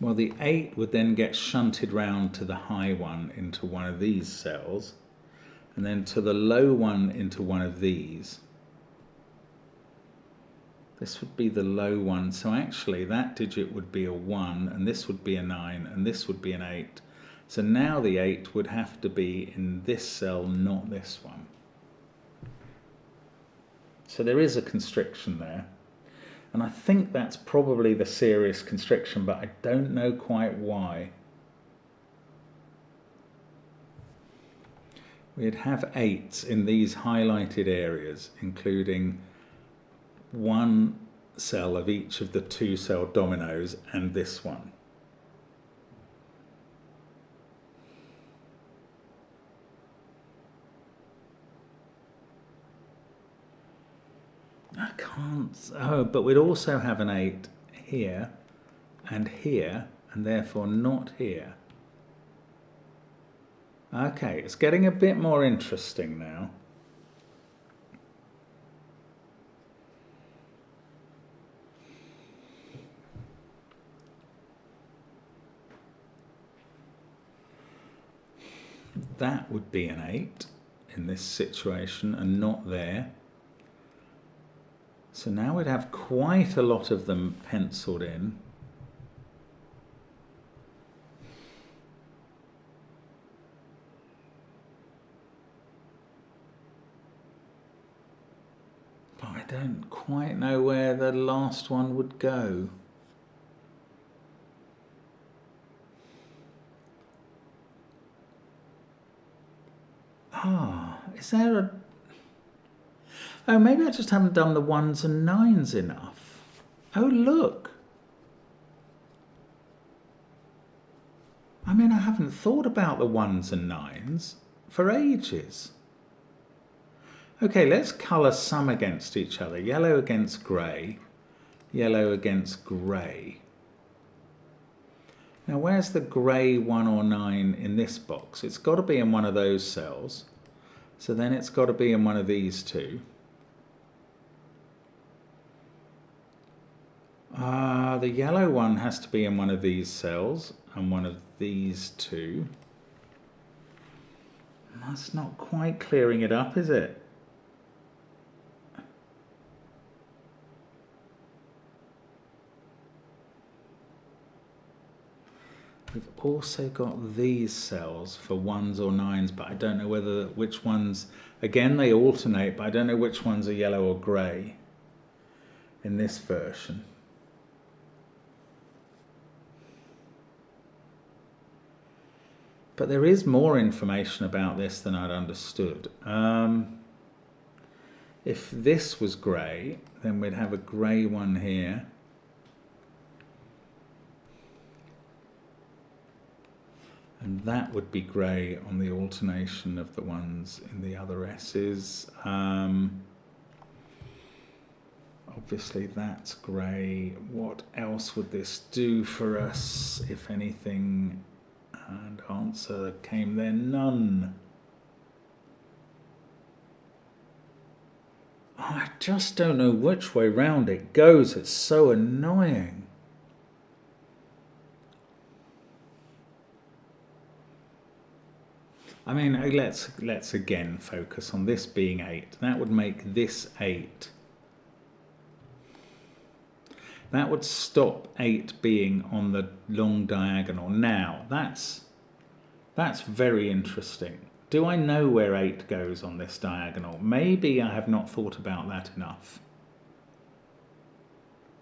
Well, the 8 would then get shunted round to the high one into one of these cells, and then to the low one into one of these. This would be the low one, so actually that digit would be a 1, and this would be a 9, and this would be an 8. So now the 8 would have to be in this cell, not this one. So there is a constriction there. And I think that's probably the serious constriction, but I don't know quite why. We'd have 8s in these highlighted areas, including one cell of each of the 2-cell dominoes and this one. I can't... Oh, but we'd also have an 8 here, and therefore not here. Okay, it's getting a bit more interesting now. That would be an 8 in this situation and not there. So now we'd have quite a lot of them penciled in. But I don't quite know where the last one would go. Ah, is there a... Oh, maybe I just haven't done the 1s and 9s enough. Oh, look. I mean, I haven't thought about the 1s and 9s for ages. Okay, let's colour some against each other. Yellow against grey. Yellow against grey. Now, where's the grey 1 or 9 in this box? It's got to be in one of those cells. So then it's got to be in one of these two. The yellow one has to be in one of these cells and one of these two. That's not quite clearing it up, is it? We've also got these cells for 1s or 9s, but I don't know which ones, again they alternate, but I don't know which ones are yellow or grey in this version. But there is more information about this than I'd understood. If this was grey, then we'd have a grey one here. And that would be grey on the alternation of the ones in the other S's. Obviously that's grey. What else would this do for us, if anything? And answer came there, none. I just don't know which way round it goes. It's so annoying. I mean, let's again focus on this being 8. That would make this 8. That would stop 8 being on the long diagonal. Now, that's very interesting. Do I know where 8 goes on this diagonal? Maybe I have not thought about that enough.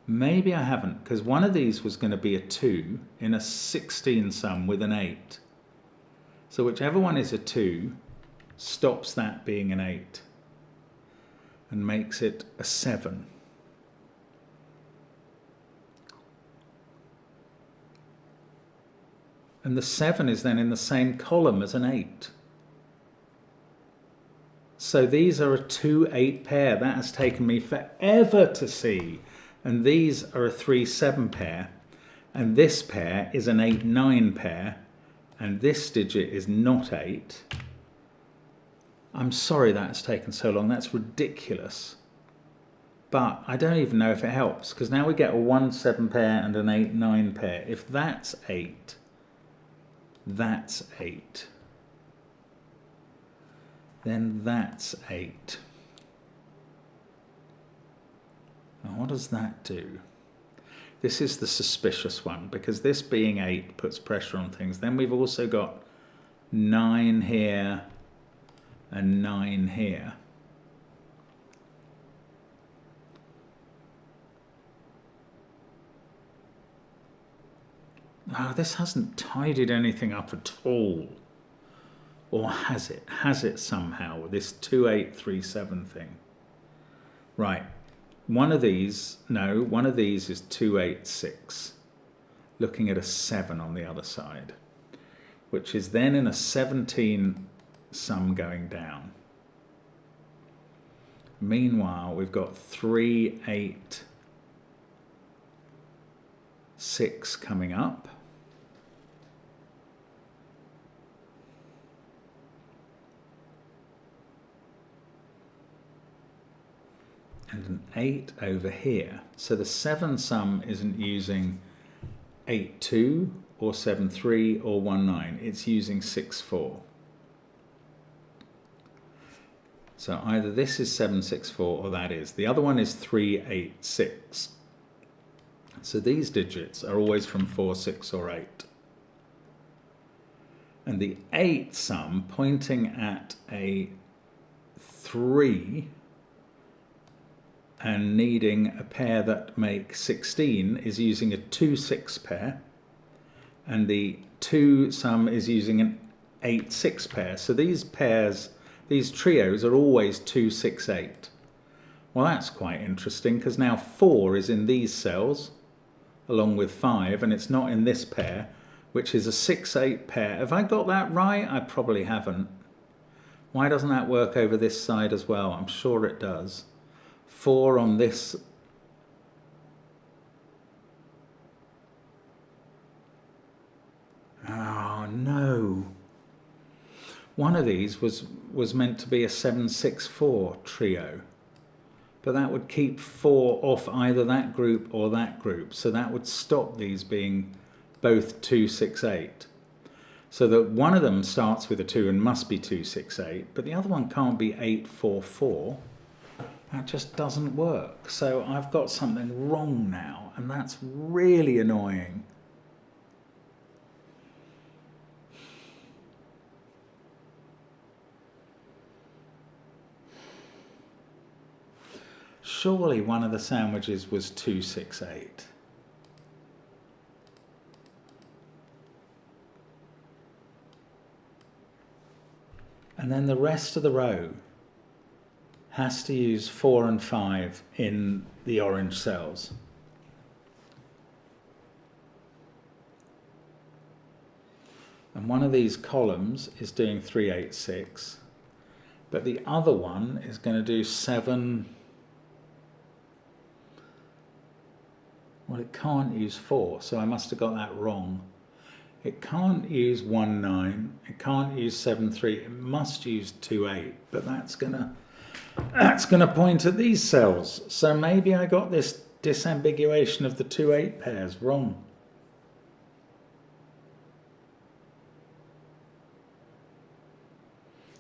Maybe I haven't, because one of these was going to be a 2 in a 16 sum with an 8. So whichever one is a 2 stops that being an 8 and makes it a 7. And the 7 is then in the same column as an 8. So these are a 2-8 pair. That has taken me forever to see. And these are a 3-7 pair. And this pair is an 8-9 pair. And this digit is not 8. I'm sorry that's taken so long. That's ridiculous. But I don't even know if it helps, because now we get a 1-7 pair and an 8-9 pair. If that's 8, that's 8. Then that's 8. Now what does that do? This is the suspicious one, because this being 8 puts pressure on things. Then we've also got 9 here and 9 here. Oh, this hasn't tidied anything up at all. Or has it? Has it somehow, this 2837 thing? Right. One of these is 286, looking at a 7 on the other side, which is then in a 17 sum going down. Meanwhile, we've got 3, 8, 6 coming up. and an 8 over here. So the 7 sum isn't using 8-2 or 7-3 or 1-9. It's using 6-4. So either this is 7-6-4 or that is. The other one is 3-8-6. So these digits are always from 4, 6 or 8. And the 8 sum pointing at a 3 and needing a pair that make 16 is using a 2-6 pair, and the 2 sum is using an 8-6 pair. So these pairs, these trios are always 2-6-8. Well, that's quite interesting because now 4 is in these cells along with 5, and it's not in this pair, which is a 6-8 pair. Have I got that right? I probably haven't. Why doesn't that work over this side as well? I'm sure it does. 4 on this. Oh no. One of these was meant to be a 7-6-4 trio. But that would keep 4 off either that group or that group. So that would stop these being both 2-6-8. So that one of them starts with a 2 and must be 2-6-8, but the other one can't be 8-4-4. That just doesn't work. So I've got something wrong now, and that's really annoying. Surely one of the sandwiches was 2-6-8. And then the rest of the row has to use 4 and 5 in the orange cells. And one of these columns is doing 3-8-6, but the other one is going to do 7. Well, it can't use 4, so I must have got that wrong. It can't use 1-9, it can't use 7-3, it must use 2-8, but that's gonna point at these cells. So maybe I got this disambiguation of the 2-8 pairs wrong.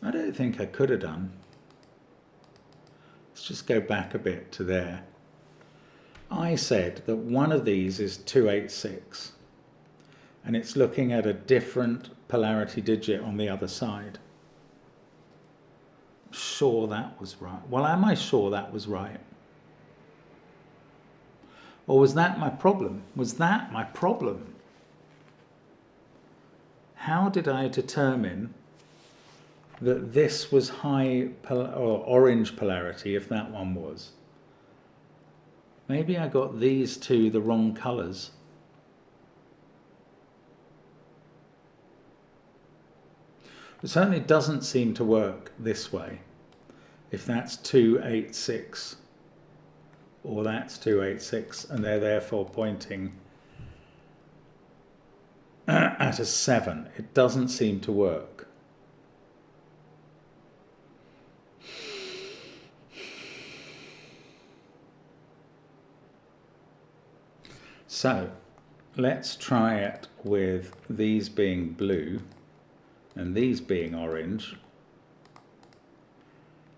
I don't think I could have done. Let's just go back a bit to there. I said that one of these is 2-8-6. And it's looking at a different polarity digit on the other side. I'm sure that was right. Well, am I sure that was right? Or was that my problem? Was that my problem? How did I determine that this was high or orange polarity if that one was? Maybe I got these two the wrong colours. It certainly doesn't seem to work this way. If that's 2-8-6 or that's 2-8-6 and they're therefore pointing at a 7, it doesn't seem to work. So let's try it with these being blue and these being orange,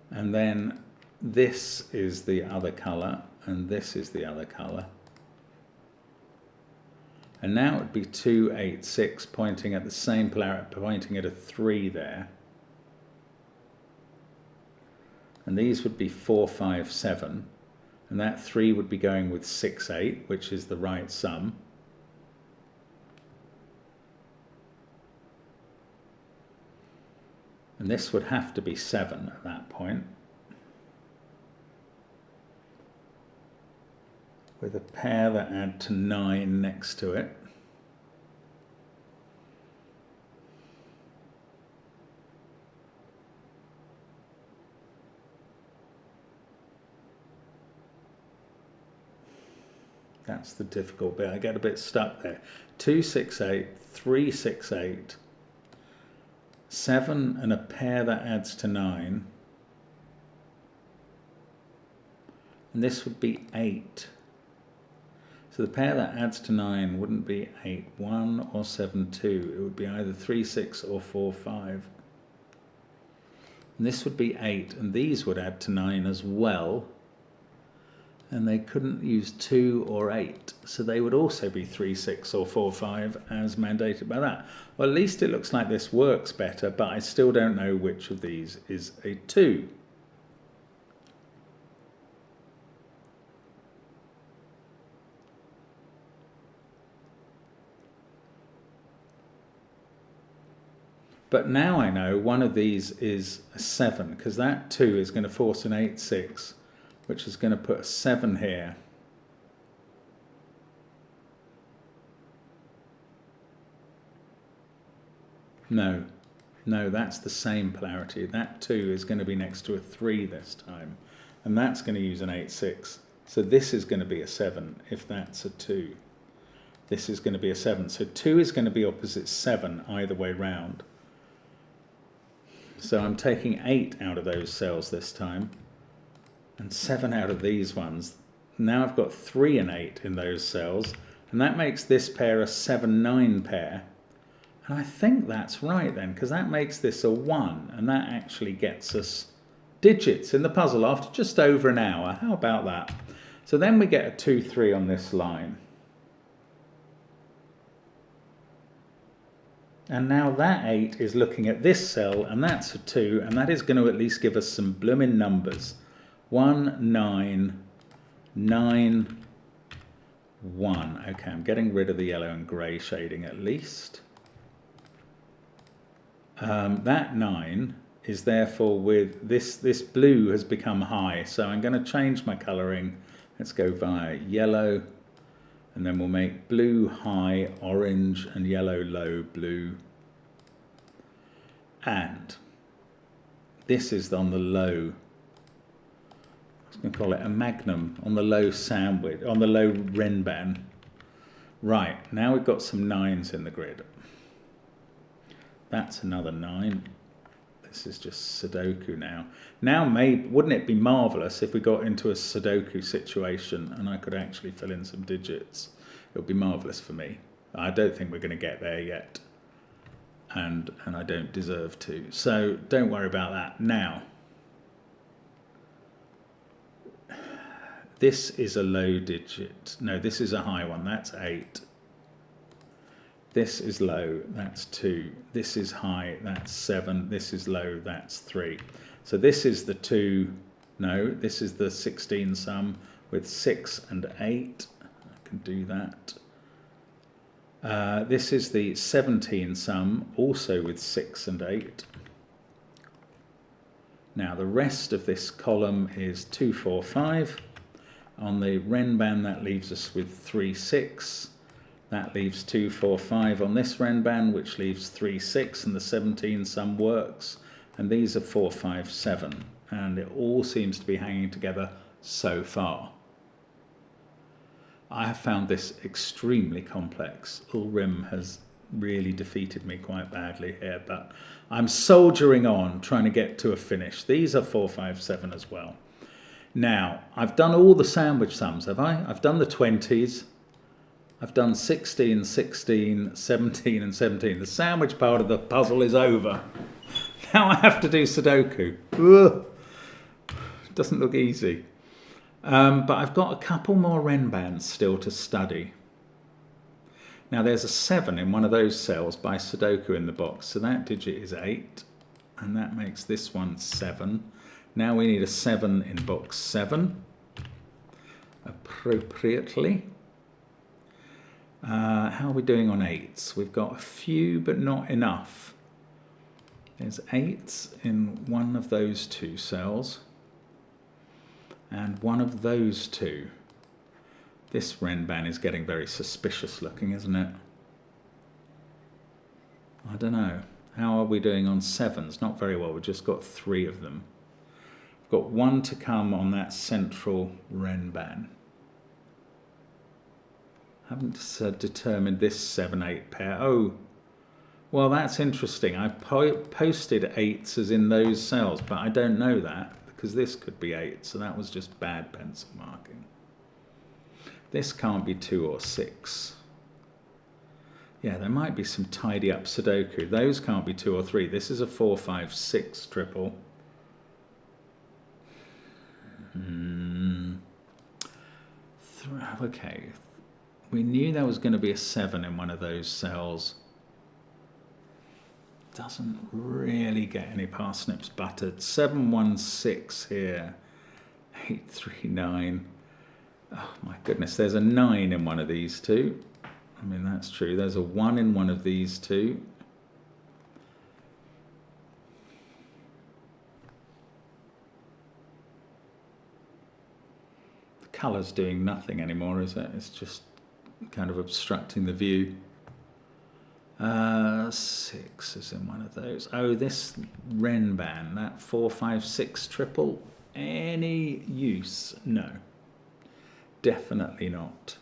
and then this is the other colour and this is the other colour, and now it would be 2-8-6 pointing at the same polarity, pointing at a 3 there, and these would be 4-5-7, and that 3 would be going with 6-8, which is the right sum. And this would have to be 7 at that point, with a pair that add to 9 next to it. That's the difficult bit. I get a bit stuck there. 2-6-8, 3-6-8. 7 and a pair that adds to 9. and this would be 8. So the pair that adds to 9 wouldn't be 8, 1 or 7, 2. It would be either 3, 6 or 4, 5. And this would be 8, and these would add to 9 as well. And they couldn't use 2 or 8. So they would also be 3, 6 or 4, 5 as mandated by that. Well, at least it looks like this works better, but I still don't know which of these is a 2. But now I know one of these is a 7, because that 2 is going to force an 8, 6, which is going to put a 7 here. No, that's the same polarity. That 2 is going to be next to a 3 this time, and that's going to use an 8, 6. So this is going to be a 7 if that's a 2. This is going to be a 7. So 2 is going to be opposite 7 either way round. So I'm taking 8 out of those cells this time, and 7 out of these ones. Now I've got 3 and 8 in those cells, and that makes this pair a 7, 9 pair. And I think that's right then, because that makes this a 1, and that actually gets us digits in the puzzle after just over an hour. How about that? So then we get a 2, 3 on this line. And now that 8 is looking at this cell, and that's a 2, and that is going to at least give us some blooming numbers. 1, 9, 9, 1. Okay, I'm getting rid of the yellow and grey shading at least. That 9 is therefore with this blue has become high, so I'm going to change my colouring. Let's go via yellow, and then we'll make blue high, orange, and yellow low, blue. And this is on the low. I was going to call it a magnum, on the low sandwich, on the low renban. Right, now we've got some 9s in the grid. That's another 9. This is just Sudoku now. Now, wouldn't it be marvellous if we got into a Sudoku situation and I could actually fill in some digits? It would be marvellous for me. I don't think we're going to get there yet, and I don't deserve to. So don't worry about that. Now, this is a low digit. No, this is a high one. That's 8. This is low, that's 2. This is high, that's 7. This is low, that's 3. So this is the 2, no, this is the 16 sum with 6 and 8. I can do that. This is the 17 sum, also with 6 and 8. Now the rest of this column is 2, 4, 5. On the renban, that leaves us with 3, 6. That leaves 2, 4, 5 on this renban, which leaves 3, 6, and the 17 sum works. And these are 4, 5, 7. And it all seems to be hanging together so far. I have found this extremely complex. Ulrim has really defeated me quite badly here, but I'm soldiering on, trying to get to a finish. These are 4, 5, 7 as well. Now, I've done all the sandwich sums, have I? I've done the 20s. I've done 16, 16, 17 and 17. The sandwich part of the puzzle is over. Now I have to do Sudoku. Ugh. Doesn't look easy. But I've got a couple more renbans still to study. Now there's a 7 in one of those cells by Sudoku in the box. So that digit is 8. And that makes this one 7. Now we need a 7 in box 7. Appropriately. How are we doing on 8s? We've got a few, but not enough. There's 8s in one of those 2 cells, and one of those 2. This renban is getting very suspicious looking, isn't it? I don't know. How are we doing on 7s? Not very well. We've just got 3 of them. We've got 1 to come on that central renban. Haven't determined this 7, 8 pair. Oh, well, that's interesting. I posted 8s as in those cells, but I don't know that. The because this could be 8, so that was just bad pencil marking. This can't be 2 or 6. Yeah, there might be some tidy up Sudoku. Those can't be 2 or 3. This is a 4, 5, 6 triple. Okay, we knew there was going to be a 7 in one of those cells. Doesn't really get any parsnips buttered. 716 here. 839. Oh my goodness, there's a 9 in one of these two. I mean, that's true. There's a 1 in one of these two. The colour's doing nothing anymore, is it? It's just kind of obstructing the view. 6 is in one of those. Oh, this Renban, that 4, 5, 6 triple. Any use? No. Definitely not.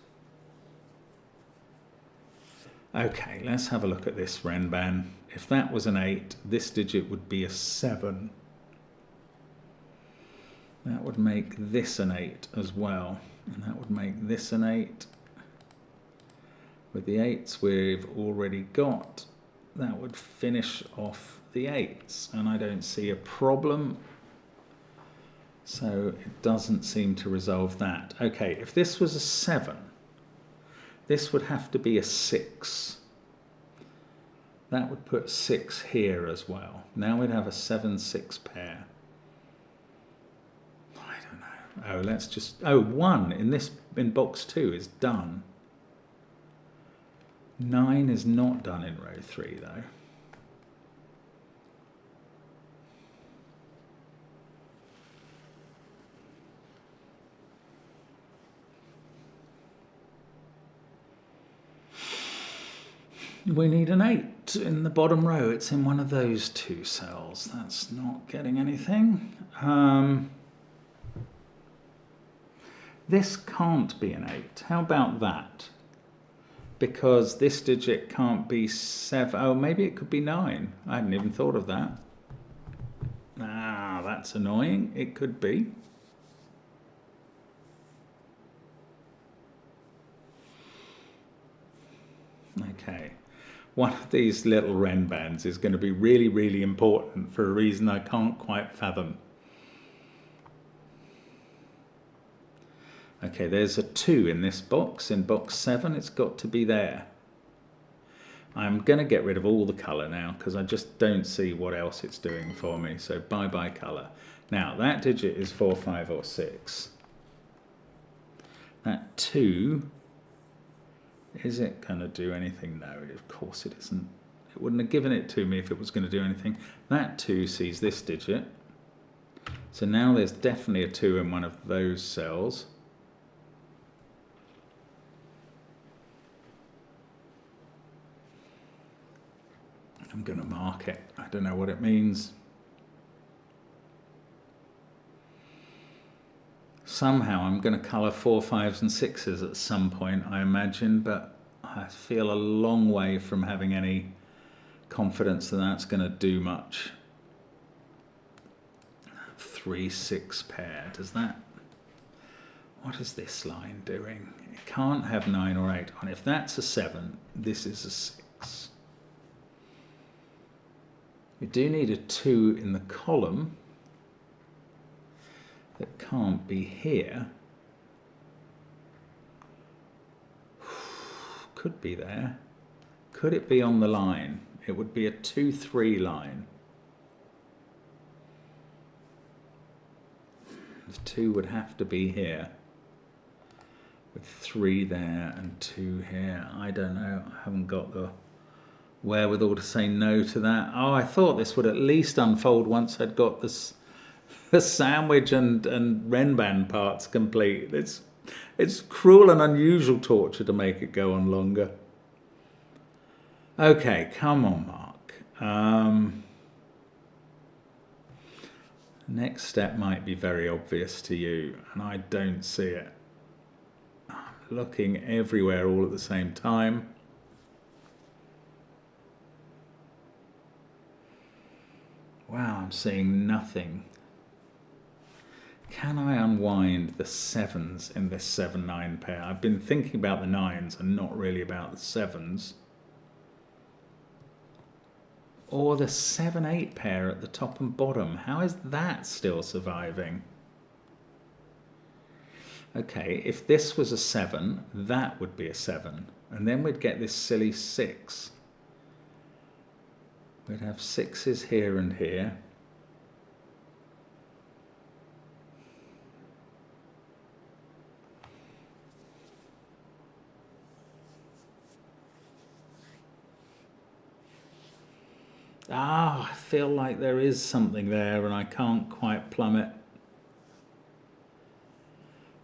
Okay, let's have a look at this Renban. If that was an 8, this digit would be a 7. That would make this an 8 as well. And that would make this an 8. With the 8s we've already got, that would finish off the 8s. And I don't see a problem. So it doesn't seem to resolve that. Okay, if this was a 7, this would have to be a 6. That would put 6 here as well. Now we'd have a 7, 6 pair. I don't know. Oh, let's just... Oh, 1 in box 2 is done. 9 is not done in row 3 though. We need an 8 in the bottom row. It's in one of those two cells. That's not getting anything. This can't be an 8. How about that? Because this digit can't be 7. Oh, maybe it could be 9. I hadn't even thought of that. Ah, that's annoying. It could be. Okay. One of these little Renbans is going to be really, really important for a reason I can't quite fathom. Okay, there's a 2 in this box. In box 7, it's got to be there. I'm going to get rid of all the colour now because I just don't see what else it's doing for me. So bye-bye colour. Now, that digit is 4, 5 or 6. That 2... is it going to do anything? No, of course it isn't. It wouldn't have given it to me if it was going to do anything. That 2 sees this digit. So now there's definitely a 2 in one of those cells. I'm going to mark it. I don't know what it means. Somehow I'm going to colour 4, 5s and 6s at some point, I imagine, but I feel a long way from having any confidence that that's going to do much. 3, 6 pair, does that... What is this line doing? It can't have 9 or 8 on. If that's a 7, this is a 6. We do need a 2 in the column. That can't be here. Could be there. Could it be on the line? It would be a 2, 3 line. The 2 would have to be here. With 3 there and 2 here. I don't know. I haven't got the wherewithal to say no to that. Oh, I thought this would at least unfold once I'd got this... the sandwich and Renban parts complete. It's cruel and unusual torture to make it go on longer. Okay, come on, Mark. Next step might be very obvious to you, and I don't see it. I'm looking everywhere all at the same time. Wow, I'm seeing nothing. can I unwind the 7s in this 7-9 pair? I've been thinking about the 9s and not really about the 7s. Or the 7-8 pair at the top and bottom. How is that still surviving? Okay, if this was a 7, that would be a 7. And then we'd get this silly 6. We'd have 6s here and here. Ah, I feel like there is something there and I can't quite plumb it.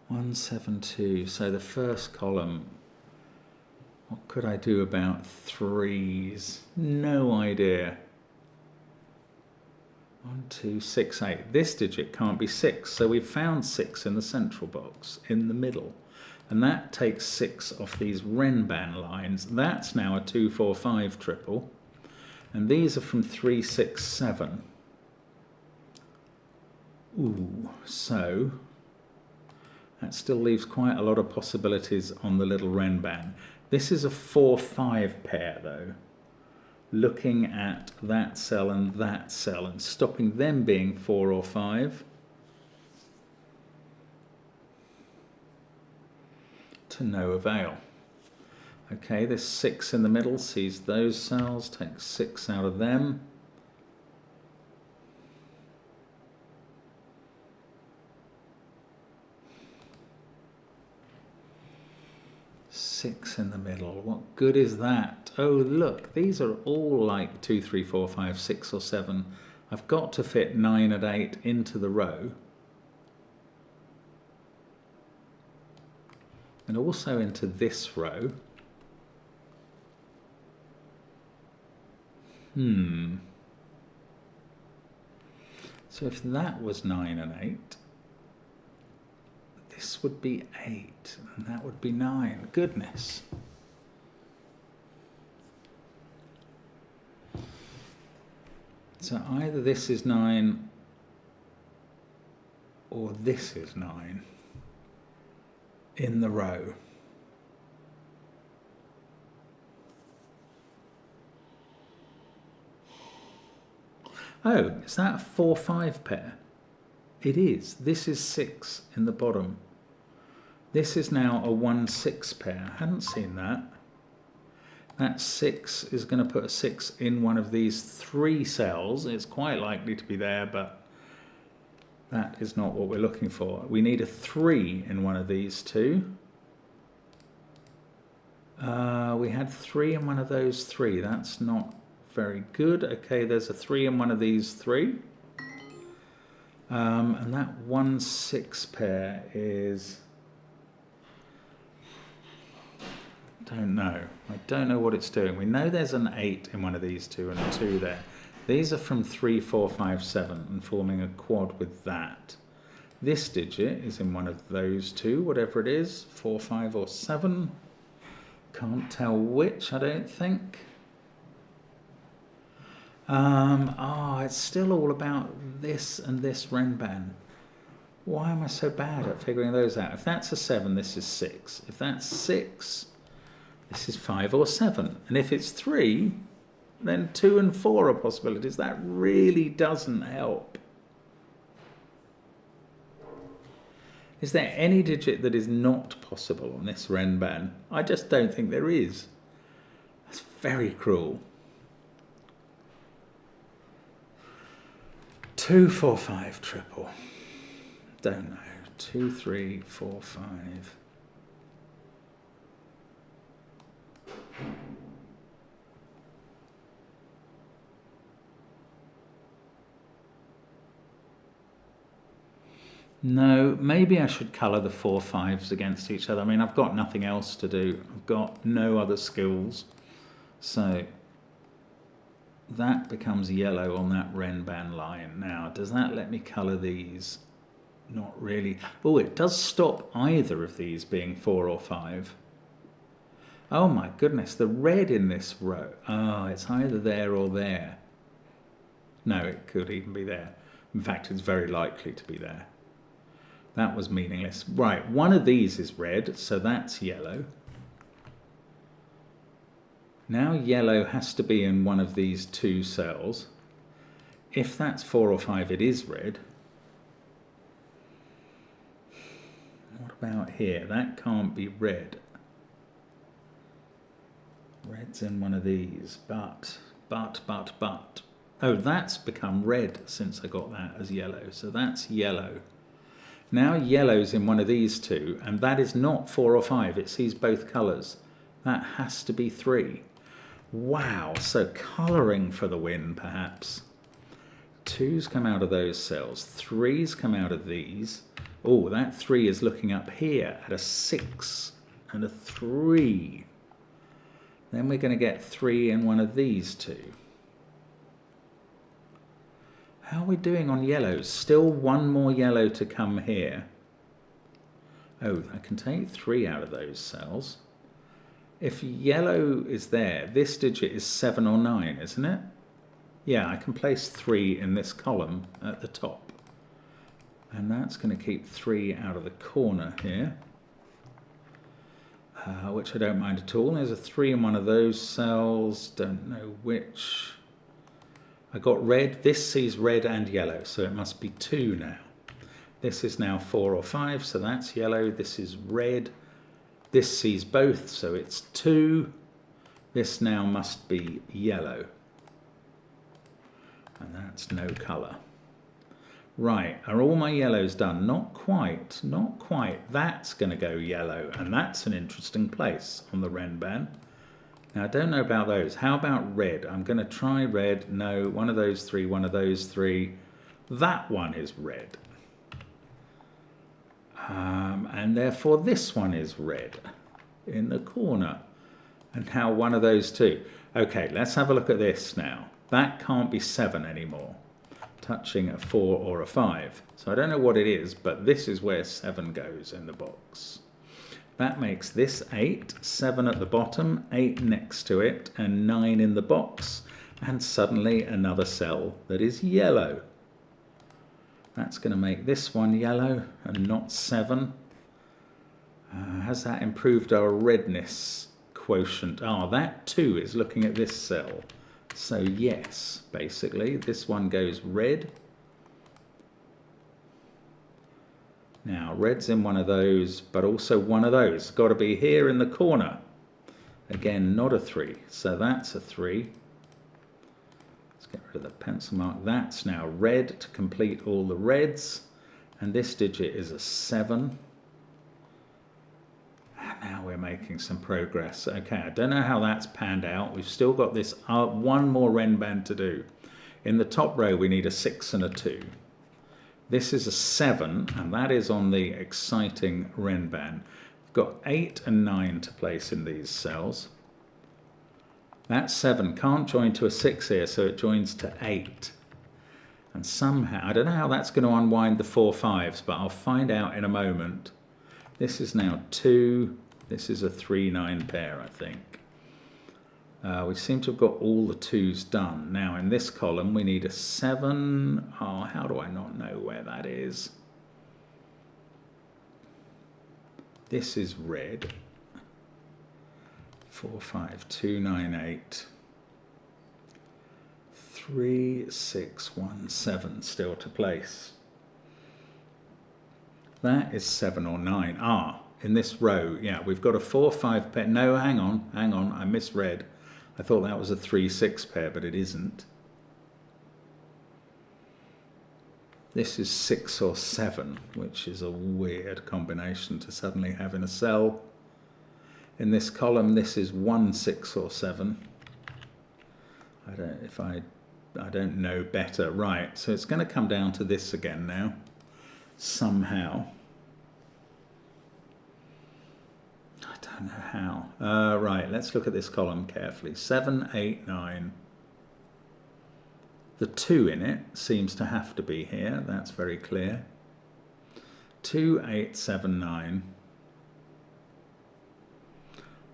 1, 7, 2. So the first column. What could I do about 3s? No idea. 1, 2, 6, 8. This digit can't be 6. So we've found 6 in the central box, in the middle. And that takes 6 off these Renban lines. That's now a 2, 4, 5 triple. And these are from 3, 6, 7. Ooh, so that still leaves quite a lot of possibilities on the little Renban. This is a 4, 5 pair though. Looking at that cell and stopping them being 4 or 5. To no avail. Okay, this 6 in the middle sees those cells, takes 6 out of them. Six in the middle. What good is that? Oh, look, these are all like 2, 3, 4, 5, 6 or 7. I've got to fit 9 and 8 into the row. And also into this row. So if that was 9 and 8, this would be 8, and that would be 9. Goodness. So either this is 9, or this is 9 in the row. Oh, is that a 4, 5 pair? It is. This is 6 in the bottom. This is now a 1, 6 pair. I hadn't seen that. That 6 is going to put a 6 in one of these 3 cells. It's quite likely to be there, but that is not what we're looking for. We need a 3 in one of these 2. We had 3 in one of those 3. That's not very good. Okay, there's a 3 in one of these 3. And that 1, 6 pair is... I don't know what it's doing. We know there's an 8 in one of these 2 and a 2 there. These are from 3, 4, 5, 7 and forming a quad with that. This digit is in one of those 2, whatever it is, 4, 5 or 7. Can't tell which, I don't think. It's still all about this and this Renban. Why am I so bad at figuring those out? If that's a 7, this is 6. If that's 6, this is 5 or 7. And if it's 3, then 2 and 4 are possibilities. That really doesn't help. Is there any digit that is not possible on this Renban? I just don't think there is. That's very cruel. 2, 4, 5 triple. Don't know. 2, 3, 4, 5. No, maybe I should colour the 4, 5s against each other. I mean, I've got nothing else to do. I've got no other skills. So that becomes yellow on that Renban line. Now, does that let me colour these? Not really. Oh, it does stop either of these being 4 or 5. Oh my goodness, the red in this row. Oh, it's either there or there. No, it could even be there. In fact, it's very likely to be there. That was meaningless. Right, one of these is red, so that's yellow. Now yellow has to be in one of these two cells. If that's 4 or 5, it is red. What about here? That can't be red. Red's in one of these, but. Oh, that's become red since I got that as yellow, so that's yellow. Now yellow's in one of these two, and that is not 4 or 5, it sees both colours. That has to be 3. Wow, so colouring for the win, perhaps. 2's come out of those cells, 3's come out of these. Oh, that 3 is looking up here at a 6 and a 3. Then we're going to get 3 in one of these two. How are we doing on yellows? Still one more yellow to come here. Oh, I can take 3 out of those cells. If yellow is there, this digit is 7 or 9, isn't it? Yeah, I can place 3 in this column at the top. And that's going to keep 3 out of the corner here, which I don't mind at all. There's a 3 in one of those cells, don't know which. I got red, this sees red and yellow, so it must be 2 now. This is now 4 or 5, so that's yellow. This is red. This sees both, so it's 2. This now must be yellow. And that's no colour. Right, are all my yellows done? Not quite, not quite. That's going to go yellow, and that's an interesting place on the Renban. Now, I don't know about those. How about red? I'm going to try red. No, one of those 3, one of those 3. That one is red. And therefore this one is red in the corner. And now one of those 2. Okay, let's have a look at this now. That can't be 7 anymore. Touching a 4 or a 5. So I don't know what it is, but this is where 7 goes in the box. That makes this 8, 7 at the bottom, 8 next to it, and 9 in the box, and suddenly another cell that is yellow. That's going to make this one yellow and not 7. Has that improved our redness quotient? Ah, that 2 is looking at this cell. So yes, basically, this one goes red. Now, red's in one of those, but also one of those. Got to be here in the corner. Again, not a 3, so that's a 3. Let's get rid of the pencil mark. That's now red to complete all the reds. And this digit is a 7. And now we're making some progress. Okay, I don't know how that's panned out. We've still got this one more Renban to do. In the top row, we need a 6 and a 2. This is a 7, and that is on the exciting Renban. We've got 8 and 9 to place in these cells. That 7 can't join to a 6 here, so it joins to 8. And somehow, I don't know how that's going to unwind the 4 5s, but I'll find out in a moment. This is now 2. This is a 3 9 pair, I think. We seem to have got all the 2s done. Now in this column we need a 7. Oh, how do I not know where that is? This is red. 4 5 2 9 8. 3 6 1 7 still to place. That is 7 or 9. Ah, in this row, yeah, we've got a 4 5 pair. No, hang on, I misread. I thought that was a 3 6 pair, but it isn't. This is 6 or 7, which is a weird combination to suddenly have in a cell. In this column, this is 1 6 or 7. I don't know better. Right, so it's going to come down to this again now, somehow. I don't know how. Right, let's look at this column carefully. 7, 8, 9. The 2 in it seems to have to be here. That's very clear. 2, 8, 7, 9.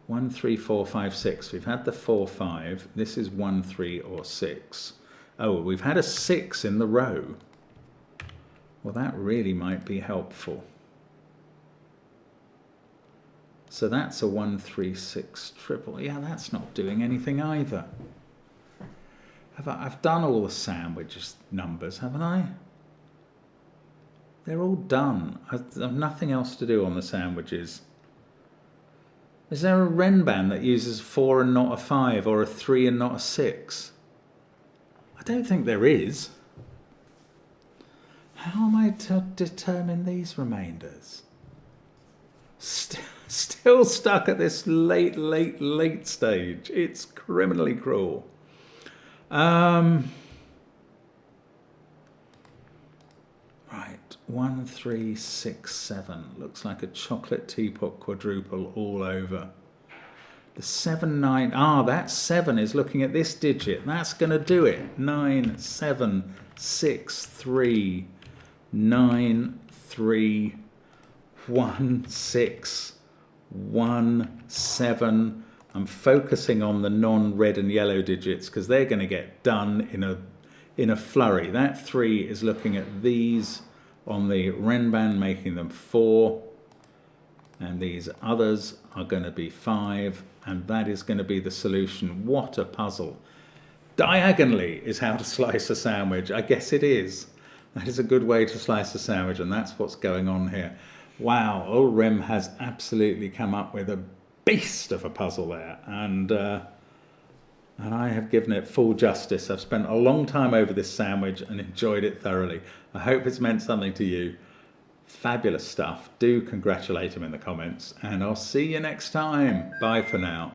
1, 3, 4, 5, 6. We've had the 4, 5. This is 1, 3, or 6. Oh, we've had a 6 in the row. Well, that really might be helpful. So that's a 136 triple. Yeah, that's not doing anything either. I've done all the sandwiches numbers, haven't I? They're all done. I've nothing else to do on the sandwiches. Is there a Renban that uses 4 and not a 5, or a 3 and not a 6? I don't think there is. How am I to determine these remainders? Still stuck at this late stage. It's criminally cruel. Right, 1, 3, 6, 7. Looks like a chocolate teapot quadruple all over. The 7, 9. Ah, that 7 is looking at this digit. That's going to do it. 9, 7, 6, 3, 9, 3, 1, 6, 1, 7. I'm focusing on the non-red and yellow digits because they're going to get done in a flurry. That 3 is looking at these on the Renban, making them 4, and these others are going to be 5, and that is going to be the solution. What a puzzle. Diagonally is how to slice a sandwich. I guess it is. That is a good way to slice a sandwich, and that's what's going on here. Wow, old Rem has absolutely come up with a beast of a puzzle there, and I have given it full justice. I've spent a long time over this sandwich and enjoyed it thoroughly. I hope it's meant something to you. Fabulous stuff. Do congratulate him in the comments, and I'll see you next time. Bye for now.